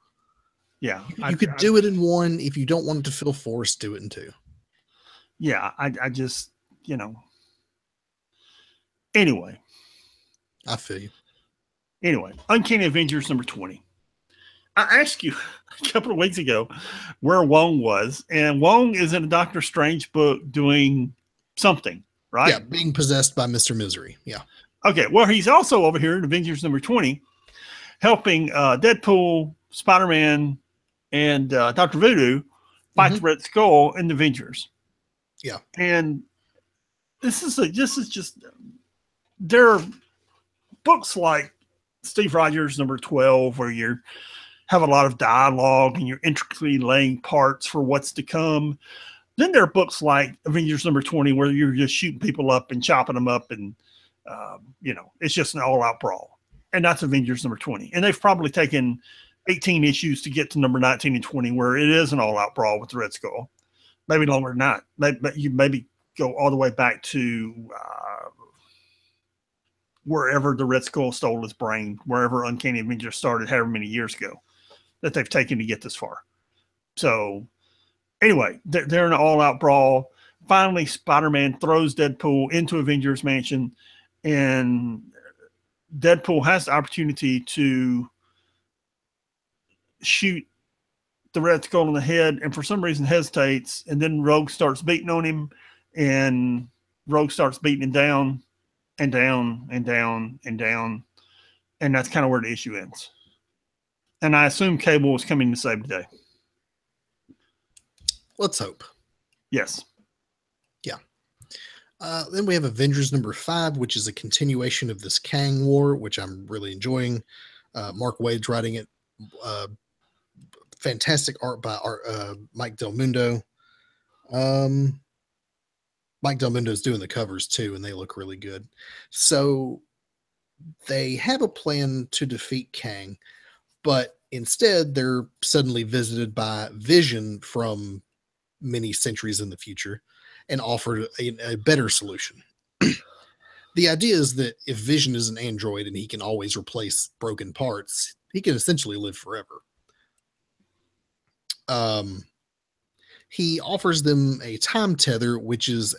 Yeah. You could do it in 1. If you don't want it to feel forced, do it in 2. Yeah. I just, anyway. I feel you. Anyway, Uncanny Avengers number 20. I asked you a couple of weeks ago where Wong was, and Wong is in a Doctor Strange book doing something, right? Yeah, being possessed by Mr. Misery. Yeah. Okay, well, he's also over here in Avengers number 20 helping Deadpool, Spider-Man, and Dr. Voodoo fight the Red Skull in the Avengers. Yeah. And this is just there are books like Steve Rogers number 12 where you have a lot of dialogue and you're intricately laying parts for what's to come. Then there are books like Avengers number 20 where you're just shooting people up and chopping them up and it's just an all-out brawl. And that's Avengers number 20. And they've probably taken 18 issues to get to number 19 and 20 where it is an all-out brawl with the Red Skull. Maybe longer than that. But you maybe go all the way back to wherever the Red Skull stole his brain, wherever Uncanny Avengers started however many years ago that they've taken to get this far. So anyway, they're in an all-out brawl. Finally, Spider-Man throws Deadpool into Avengers Mansion, and Deadpool has the opportunity to shoot the Red Skull in the head, and for some reason hesitates, and then Rogue starts beating on him, and Rogue starts beating him down and down and down and down, and that's kind of where the issue ends. And I assume Cable is coming to save the day. Let's hope. Yes. Yeah. Then we have Avengers number 5, which is a continuation of this Kang War, which I'm really enjoying. Mark Waid's writing it. Fantastic art by Mike Del Mundo. Mike Del Mundo is doing the covers too, and they look really good. So they have a plan to defeat Kang, but instead they're suddenly visited by Vision from many centuries in the future and offered a better solution. The idea is that if Vision is an android and he can always replace broken parts, he can essentially live forever. He offers them a time tether, which is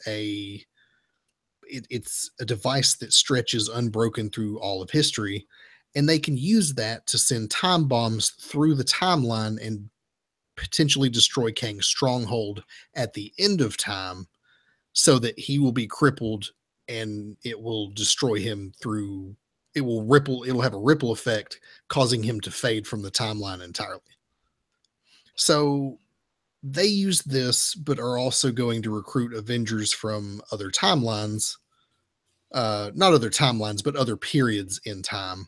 it's a device that stretches unbroken through all of history, and they can use that to send time bombs through the timeline and potentially destroy Kang's stronghold at the end of time, so that he will be crippled and it will destroy him through. It'll have a ripple effect, causing him to fade from the timeline entirely. So they use this, but are also going to recruit Avengers from other timelines. Not other timelines, but other periods in time.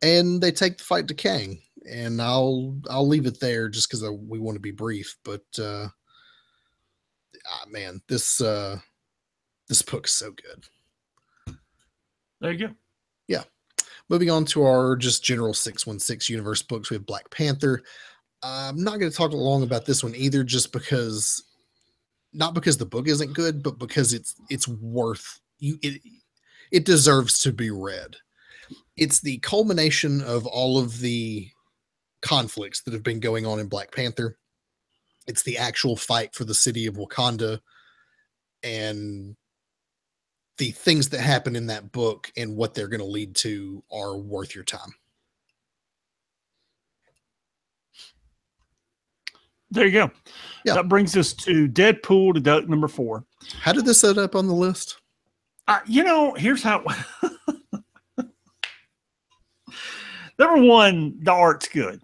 And they take the fight to Kang. And I'll leave it there just because we want to be brief. But man, this book's so good. There you go. Yeah. Moving on to our just general 616 universe books, we have Black Panther. I'm not going to talk long about this one either, just because, not because the book isn't good, but because it's worth you. It deserves to be read. It's the culmination of all of the conflicts that have been going on in Black Panther. It's the actual fight for the city of Wakanda, and the things that happen in that book and what they're going to lead to are worth your time. There you go. Yeah. That brings us to Deadpool to Duck number 4. How did this set up on the list? Here's how. Number 1, the art's good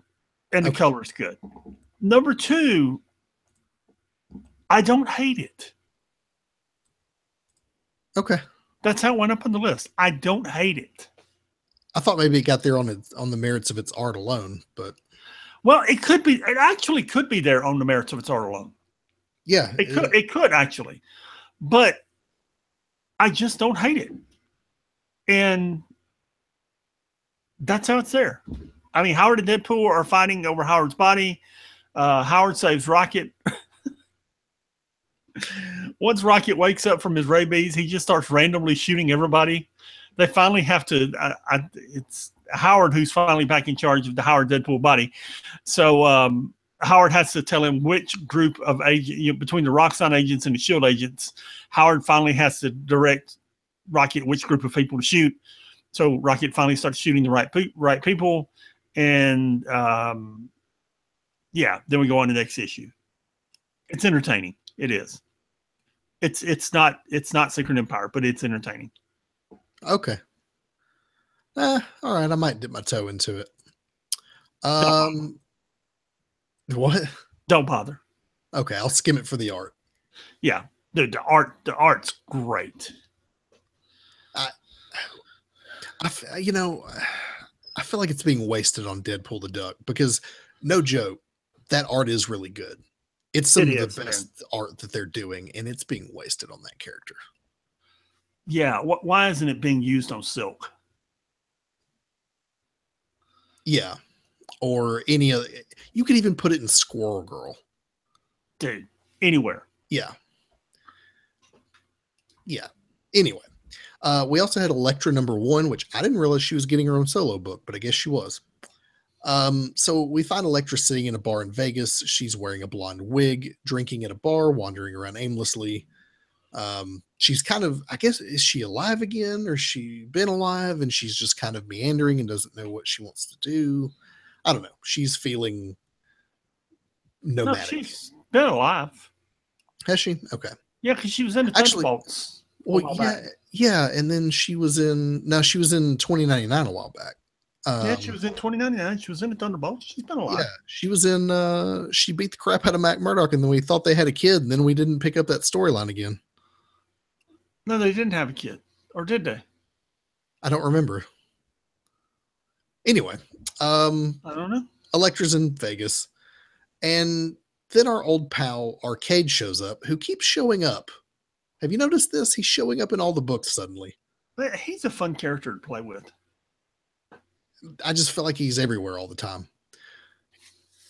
and the color's good. Number 2, I don't hate it. Okay. That's how it went up on the list. I don't hate it. I thought maybe it got there on the merits of its art alone, but well, it could be. It actually could be there on the merits of its art alone. Yeah, it could actually, but I just don't hate it, and that's how it's there. I mean, Howard and Deadpool are fighting over Howard's body. Howard saves Rocket. Once Rocket wakes up from his rabies, he just starts randomly shooting everybody. They finally have to. It's Howard who's finally back in charge of the Howard Deadpool body. So Howard has to tell him which group of agents, between the Roxxon agents and the SHIELD agents, Howard finally has to direct Rocket which group of people to shoot. So Rocket finally starts shooting the right people, and then we go on to the next issue. It's entertaining. It is. It's not Secret Empire, but it's entertaining. Okay. All right. I might dip my toe into it. What? Don't bother. Okay, I'll skim it for the art. Yeah, the art's great. I feel like it's being wasted on Deadpool the Duck because, no joke, that art is really good. It's some of the best art that they're doing, and it's being wasted on that character. Yeah, why isn't it being used on Silk? Yeah, or any other. You could even put it in Squirrel Girl. Dude, anywhere. Yeah. Anyway, we also had Elektra number 1, which I didn't realize she was getting her own solo book, but I guess she was. So we find Elektra sitting in a bar in Vegas. She's wearing a blonde wig, drinking at a bar, wandering around aimlessly. She's kind of, I guess, is she alive again, or she been alive and she's just kind of meandering and doesn't know what she wants to do? I don't know. She's feeling nomadic. No, she's been alive. Has she? Okay. Yeah, because she was in the Thunderbolts. Well, yeah, and then she was in 2099 a while back. She was in 2099. She was in the Thunderbolts. She's been alive. Yeah, she was in. She beat the crap out of Matt Murdock, and then we thought they had a kid, and then we didn't pick up that storyline again. No, they didn't have a kid, or did they? I don't remember. Anyway, I don't know. Elektra's in Vegas, and then our old pal Arcade shows up, who keeps showing up. Have you noticed this? He's showing up in all the books suddenly. He's a fun character to play with. I just feel like he's everywhere all the time.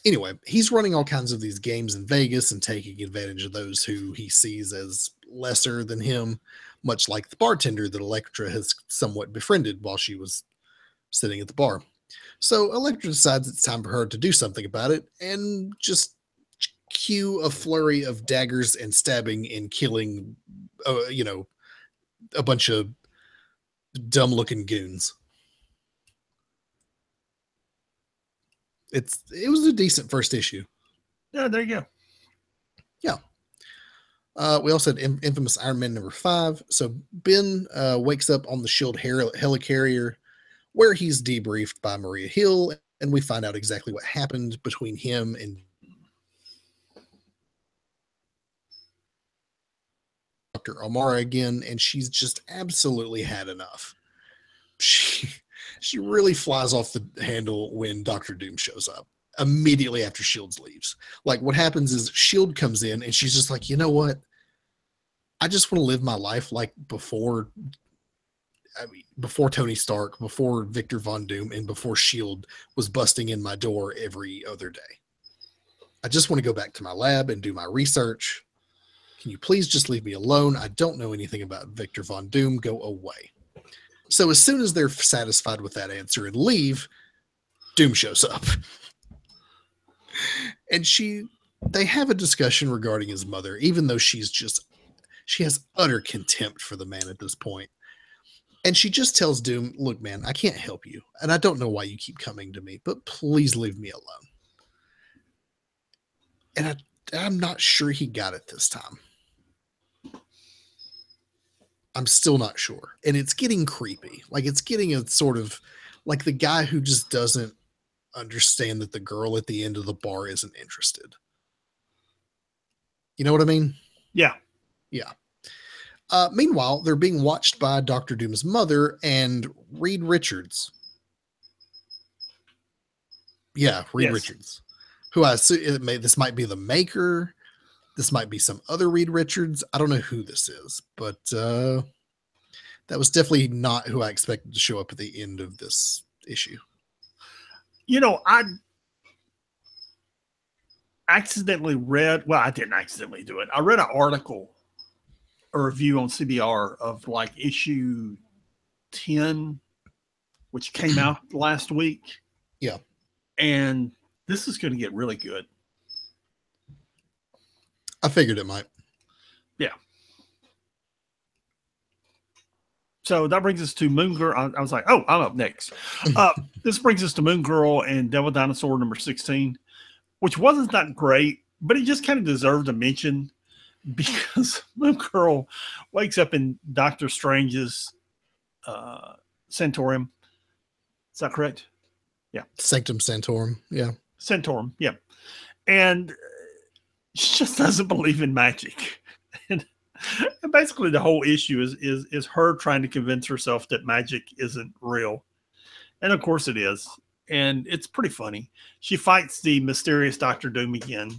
Anyway, he's running all kinds of these games in Vegas and taking advantage of those who he sees as lesser than him, much like the bartender that Elektra has somewhat befriended while she was sitting at the bar. So Elektra decides it's time for her to do something about it and just cue a flurry of daggers and stabbing and killing, a bunch of dumb-looking goons. It was a decent first issue. Yeah, there you go. Yeah. We also had infamous Iron Man number 5. So Ben wakes up on the SHIELD helicarrier where he's debriefed by Maria Hill, and we find out exactly what happened between him and Dr. O'Mara again, and she's just absolutely had enough. She really flies off the handle when Dr. Doom shows up immediately after Shields leaves. Like, what happens is Shield comes in and she's just like, you know what? I just want to live my life like before Tony Stark, before Victor Von Doom, and before Shield was busting in my door every other day. I just want to go back to my lab and do my research. Can you please just leave me alone? I don't know anything about Victor Von Doom. Go away. So as soon as they're satisfied with that answer and leave, Doom shows up. And they have a discussion regarding his mother, even though she has utter contempt for the man at this point. And she just tells Doom, look, man, I can't help you. And I don't know why you keep coming to me, but please leave me alone. and I'm not sure he got it this time. I'm still not sure. And it's getting creepy. Like it's getting a sort of like the guy who just doesn't understand that the girl at the end of the bar isn't interested. You know what I mean? Yeah. Yeah. Meanwhile, they're being watched by Dr. Doom's mother and Reed Richards. Yeah, Reed Yes. Richards, who I assume this might be the maker. This might be some other Reed Richards. I don't know who this is, but that was definitely not who I expected to show up at the end of this issue. You know, I accidentally read, well, I didn't accidentally do it. I read an article, a review on CBR of like issue 10, which came out last week. Yeah. And this is going to get really good. I figured it might. Yeah. So that brings us to Moon Girl. I was like, oh, I'm up next. This brings us to Moon Girl and Devil Dinosaur number 16, which wasn't that great, but it just kind of deserved a mention because Moon Girl wakes up in Doctor Strange's Centaurium. Is that correct? Yeah. Sanctum Sanctorum. Yeah. Centaurium. Yeah. And she just doesn't believe in magic. And basically the whole issue is her trying to convince herself that magic isn't real. And of course it is. And it's pretty funny. She fights the mysterious Doctor Doom again.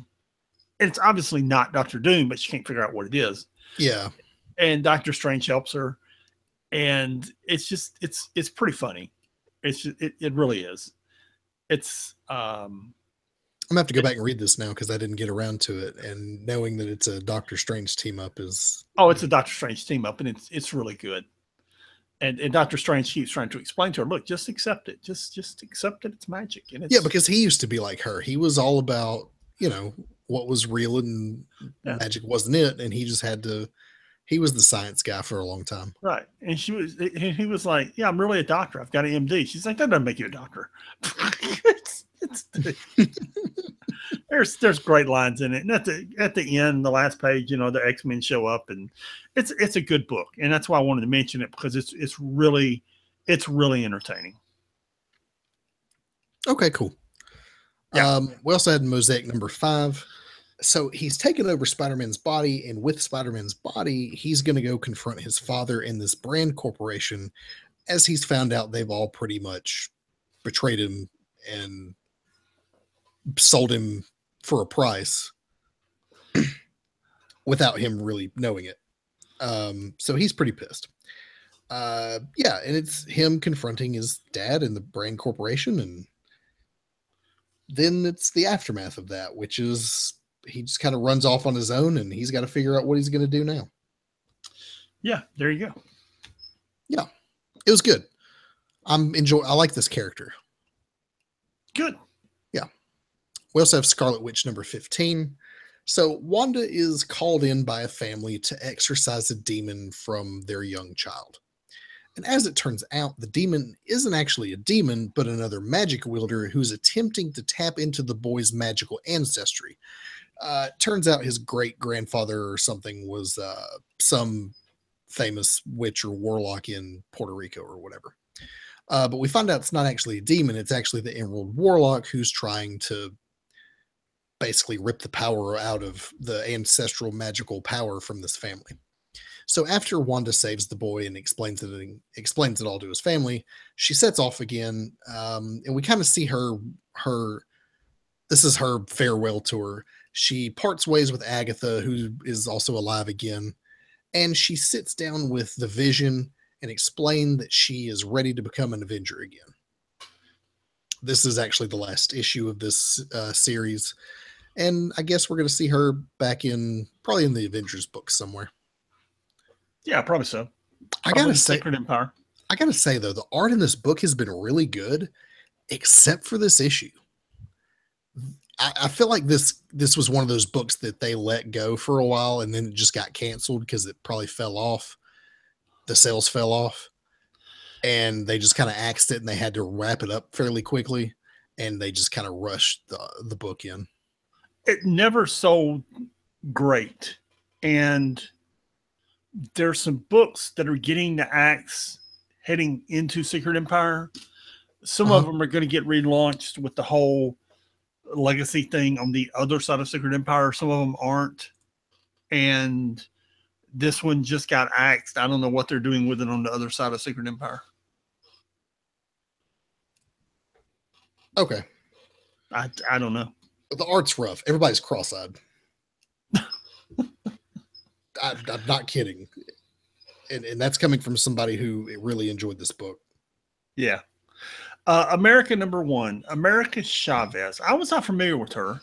And it's obviously not Doctor Doom, but she can't figure out what it is. Yeah. And Doctor Strange helps her. And it's just, it's pretty funny. It's just, it really is. It's, I'm gonna have to go back and read this now because I didn't get around to it. And knowing that it's a Doctor Strange team up is it's a Doctor Strange team up, and it's really good. And Doctor Strange keeps trying to explain to her, look, just accept it. Just accept it. It's magic. And it's, yeah, because he used to be like her. He was all about, what was real and magic wasn't it. And he just had to, he was the science guy for a long time. Right. And he was like, yeah, I'm really a doctor. I've got an MD. She's like, that doesn't make you a doctor. There's great lines in it. And at the end, the last page, the X-Men show up, and it's a good book. And that's why I wanted to mention it, because it's really entertaining. Okay, cool. Yeah. We also had Mosaic number 5. So he's taken over Spider-Man's body, and with Spider-Man's body, he's going to go confront his father and this brand corporation, as he's found out they've all pretty much betrayed him and sold him for a price without him really knowing it. So he's pretty pissed. And it's him confronting his dad and the brand corporation, and then it's the aftermath of that, which is he just kind of runs off on his own, and he's got to figure out what he's going to do now. Yeah, there you go. Yeah, it was good. I like this character. Good. Yeah. We also have Scarlet Witch number 15. So Wanda is called in by a family to exorcise a demon from their young child. And as it turns out, the demon isn't actually a demon, but another magic wielder who's attempting to tap into the boy's magical ancestry. Turns out his great-grandfather or something was some famous witch or warlock in Puerto Rico or whatever. But we find out it's not actually a demon. It's actually the Emerald Warlock who's trying to basically rip the power out of the ancestral magical power from this family. So after Wanda saves the boy and explains it all to his family, she sets off again, and we kind of see her. This is her farewell tour. She parts ways with Agatha, who is also alive again, and she sits down with the Vision and explain that she is ready to become an Avenger again. This is actually the last issue of this series, and I guess we're going to see her back probably in the Avengers book somewhere. Yeah, probably so. I gotta say, Secret Empire. I gotta say though, the art in this book has been really good, except for this issue. I feel like this was one of those books that they let go for a while, and then it just got canceled because it probably fell off. The sales fell off, and they just kind of axed it, and they had to wrap it up fairly quickly, and they just kind of rushed the book in. it never sold great. And there's some books that are getting the axe heading into Secret Empire. Some of them are going to get relaunched with the whole legacy thing on the other side of Secret Empire. Some of them aren't. And this one just got axed. I don't know what they're doing with it on the other side of Secret Empire. Okay. I don't know. The art's rough. Everybody's cross-eyed. I'm not kidding. And that's coming from somebody who really enjoyed this book. Yeah. America #1, America Chavez. I was not familiar with her.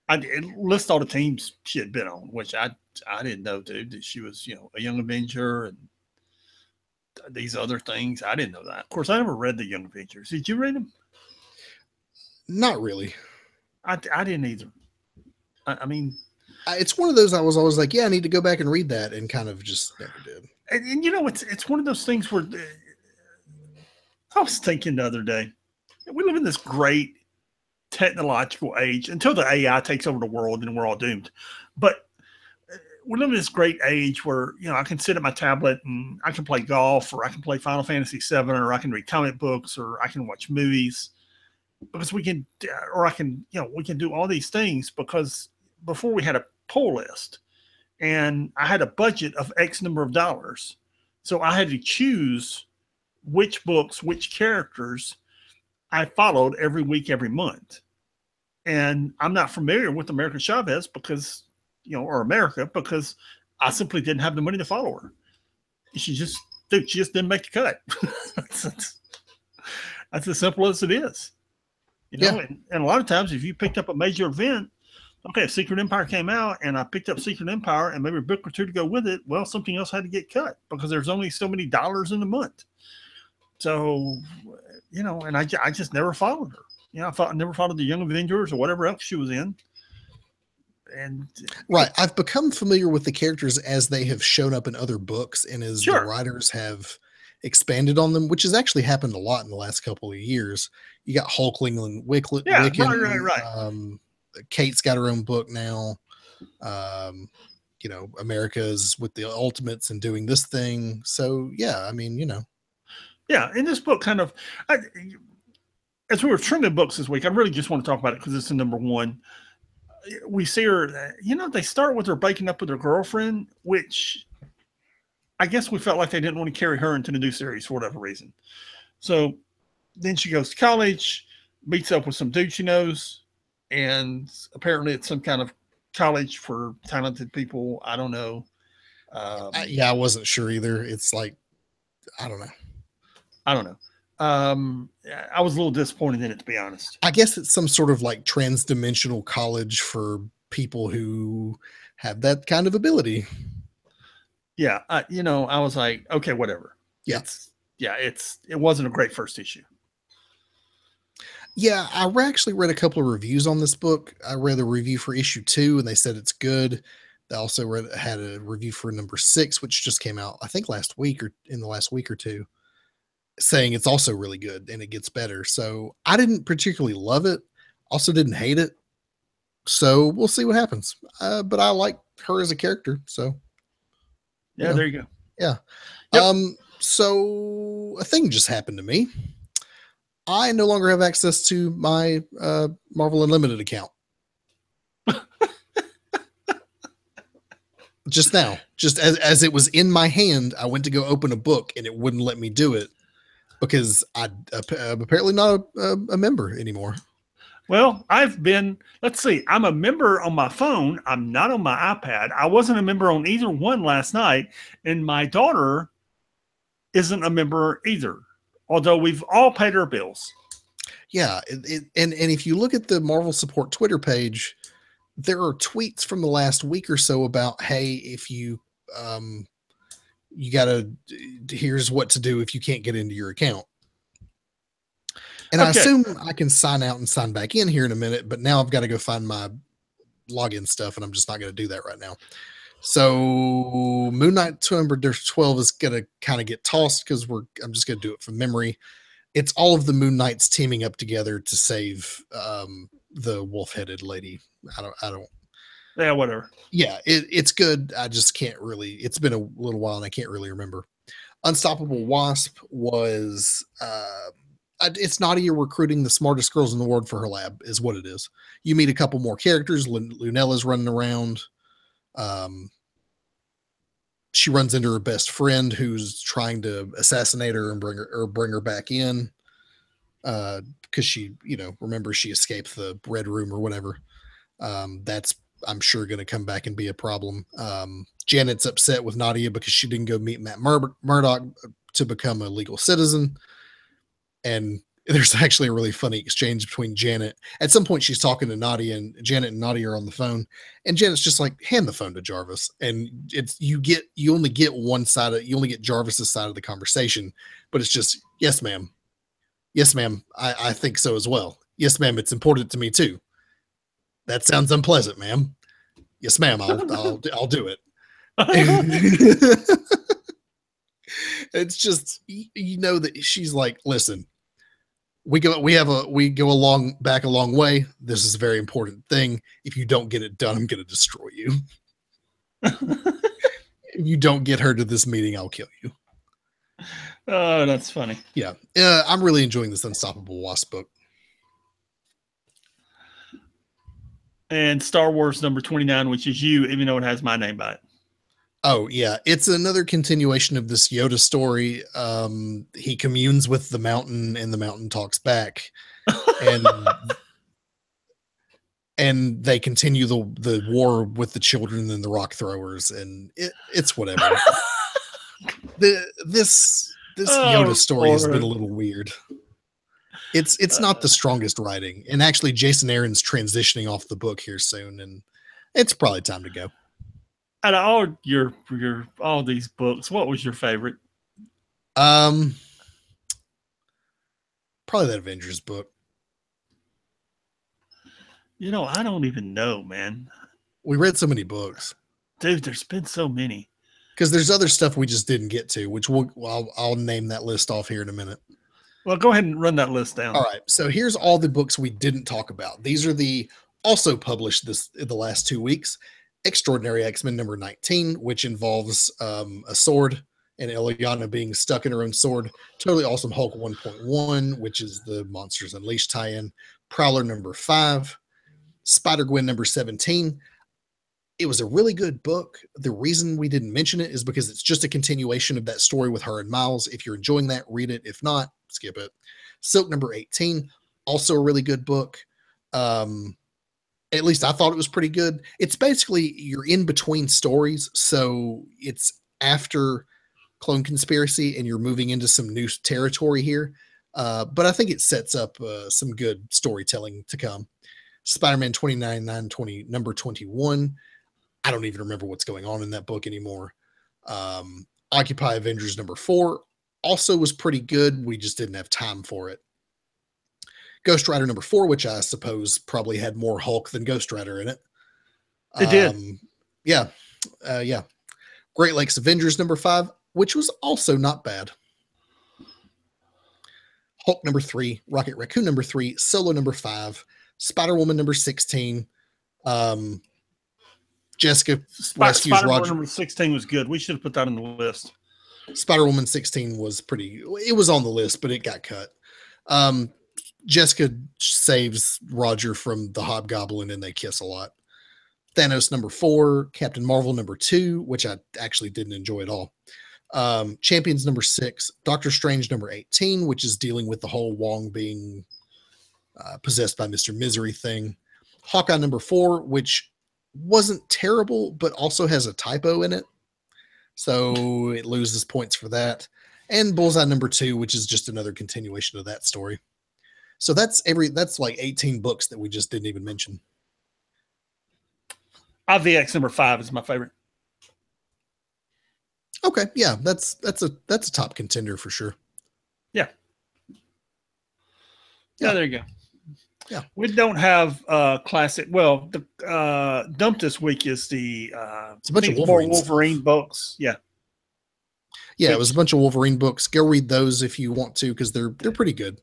I list all the teams she had been on, which I didn't know, dude, that she was, a Young Avenger and these other things. I didn't know that. Of course, I never read the Young Avengers. Did you read them? Not really. I didn't either. I mean, it's one of those I was always like, yeah, I need to go back and read that, and kind of just never did. And it's one of those things where I was thinking the other day, we live in this great technological age until the AI takes over the world and we're all doomed. But we live in this great age where, I can sit at my tablet and I can play golf, or I can play Final Fantasy VII, or I can read comic books, or I can watch movies, because we can do all these things, because before we had a pull list and I had a budget of X number of dollars. So I had to choose which books, which characters I followed every week, every month. And I'm not familiar with America Chavez because, or America, because I simply didn't have the money to follow her. She just didn't make the cut. That's as simple as it is. And a lot of times, if you picked up a major event, okay, Secret Empire came out and I picked up Secret Empire and maybe a book or two to go with it, well, something else had to get cut because there's only so many dollars in the month. So, and I just never followed her. I never followed the Young Avengers or whatever else she was in. And right. I've become familiar with the characters as they have shown up in other books and as the writers have expanded on them, which has actually happened a lot in the last couple of years. You got Hulkling and Wiccan. Right. Kate's got her own book now. America's with the Ultimates and doing this thing. So, yeah, I mean, Yeah, in this book, kind of, as we were trimming books this week, I really just want to talk about it because it's the #1. We see her, they start with her breaking up with her girlfriend, which I guess we felt like they didn't want to carry her into the new series for whatever reason. So then she goes to college, meets up with some dude she knows, and apparently it's some kind of college for talented people. I don't know. I wasn't sure either. It's like, I don't know. I was a little disappointed in it, to be honest. I guess it's some sort of like trans-dimensional college for people who have that kind of ability. Yeah. I was like, okay, whatever. Yeah. It wasn't a great first issue. Yeah. I actually read a couple of reviews on this book. I read a review for issue 2 and they said it's good. They also had a review for #6, which just came out, I think last week or in the last week or two, saying it's also really good and it gets better. So I didn't particularly love it. Also didn't hate it. So we'll see what happens. But I like her as a character. So yeah, there you go. Yeah. Yep. So a thing just happened to me. I no longer have access to my Marvel Unlimited account. Just now, just as it was in my hand, I went to go open a book and it wouldn't let me do it because I'm apparently not a member anymore. Well, let's see, I'm a member on my phone. I'm not on my iPad. I wasn't a member on either one last night. And my daughter isn't a member either, although we've all paid our bills. Yeah. And if you look at the Marvel Support Twitter page, there are tweets from the last week or so about, hey, if you here's what to do if you can't get into your account. And okay. I assume I can sign out and sign back in here in a minute, but now I've got to go find my login stuff and I'm just not going to do that right now. So Moon Knight number 12 is going to kind of get tossed because I'm just going to do it from memory. It's all of the Moon Knights teaming up together to save the wolf-headed lady. I don't. Yeah, whatever. Yeah, it's good. I just can't really. It's been a little while, and I can't really remember. Unstoppable Wasp was. It's Nadia recruiting the smartest girls in the world for her lab, is what it is. You meet a couple more characters. Lunella's running around. She runs into her best friend who's trying to assassinate her and bring her back in. Because she, remember she escaped the red room or whatever. That's, I'm sure, going to come back and be a problem. Janet's upset with Nadia because she didn't go meet Matt Murdock to become a legal citizen. And there's actually a really funny exchange between Janet. At some point, she's talking to Nadia, and Janet and Nadia are on the phone. And Janet's just like, hand the phone to Jarvis. And you only get one side you only get Jarvis's side of the conversation, but it's just, yes, ma'am. Yes, ma'am. I think so as well. Yes, ma'am. It's important to me too. That sounds unpleasant, ma'am. Yes, ma'am. I'll do it. It's just, that she's like, listen, we go back a long way. This is a very important thing. If you don't get it done, I'm going to destroy you. If you don't get her to this meeting, I'll kill you. Oh, that's funny. Yeah. I'm really enjoying this Unstoppable Wasp book. And Star Wars number 29, which is you, even though it has my name by it. Oh, yeah. It's another continuation of this Yoda story. He communes with the mountain, and the mountain talks back. And they continue the war with the children and the rock throwers, and it's whatever. This Yoda story has been a little weird. It's not the strongest writing, and actually Jason Aaron's transitioning off the book here soon, and it's probably time to go. Out of all these books, what was your favorite? Probably that Avengers book. I don't even know, man. We read so many books, dude. There's been so many. Because there's other stuff we just didn't get to, which I'll name that list off here in a minute. Well, go ahead and run that list down. All right. So here's all the books we didn't talk about. These are the also published the last 2 weeks. Extraordinary X-Men number 19, which involves a sword and Illyana being stuck in her own sword. Totally Awesome Hulk 1.1, which is the Monsters Unleashed tie-in. Prowler number 5. Spider-Gwen number 17. It was a really good book. The reason we didn't mention it is because it's just a continuation of that story with her and Miles. If you're enjoying that, read it. If not, skip it. Silk number 18, also a really good book. At least I thought it was pretty good. It's basically you're in between stories. So it's after Clone Conspiracy and you're moving into some new territory here. But I think it sets up some good storytelling to come. Spider-Man 29/920 number 21. I don't even remember what's going on in that book anymore. Occupy Avengers number 4 also was pretty good. We just didn't have time for it. Ghost Rider number 4, which I suppose probably had more Hulk than Ghost Rider in it. It did. Yeah. Great Lakes Avengers number 5, which was also not bad. Hulk number 3, Rocket Raccoon number 3, Solo number 5, Spider-Woman number 16, Jessica rescues Roger. Number 16 was good. We should have put that on the list. Spider-Woman 16 was it was on the list, but it got cut. Jessica saves Roger from the Hobgoblin and they kiss a lot. Thanos number 4, Captain Marvel number 2, which I actually didn't enjoy at all. Champions number 6, Doctor Strange number 18, which is dealing with the whole Wong being possessed by Mr. Misery thing. Hawkeye number 4, which wasn't terrible, but also has a typo in it. So it loses points for that. And Bullseye number 2, which is just another continuation of that story. So that's like 18 books that we just didn't even mention. IVX number 5 is my favorite. Okay, yeah, that's a top contender for sure. Yeah. Yeah, there you go. Yeah, we don't have classic. Well, the dump this week is the it's a bunch of Wolverine books. Yeah, it was a bunch of Wolverine books. Go read those if you want to, because they're pretty good.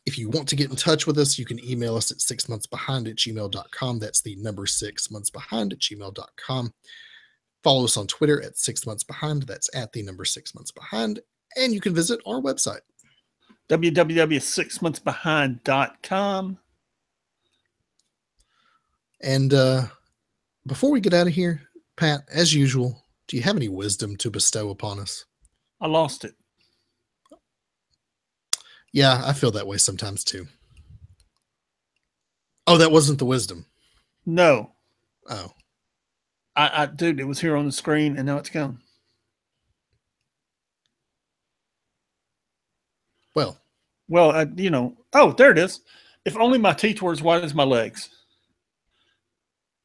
If you want to get in touch with us, you can email us at 6monthsbehind@gmail.com. That's the number 6monthsbehind@gmail.com. Follow us on Twitter at 6monthsbehind. That's at the number 6monthsbehind. And you can visit our website, www.6monthsbehind.com. And before we get out of here, Pat, as usual, do you have any wisdom to bestow upon us? I lost it. Yeah, I feel that way sometimes too. Oh, that wasn't the wisdom. No. Oh. Dude, it was here on the screen and now it's gone. Well, you know, oh, there it is. If only my teeth were as white as my legs.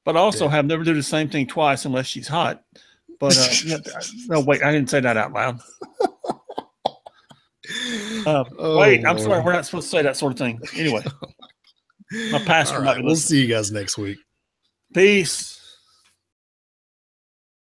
But I also have never do the same thing twice unless she's hot. But no, wait, I didn't say that out loud. Wait, I'm sorry, we're not supposed to say that sort of thing. Anyway, my pastor might be listening. We'll see you guys next week. Peace.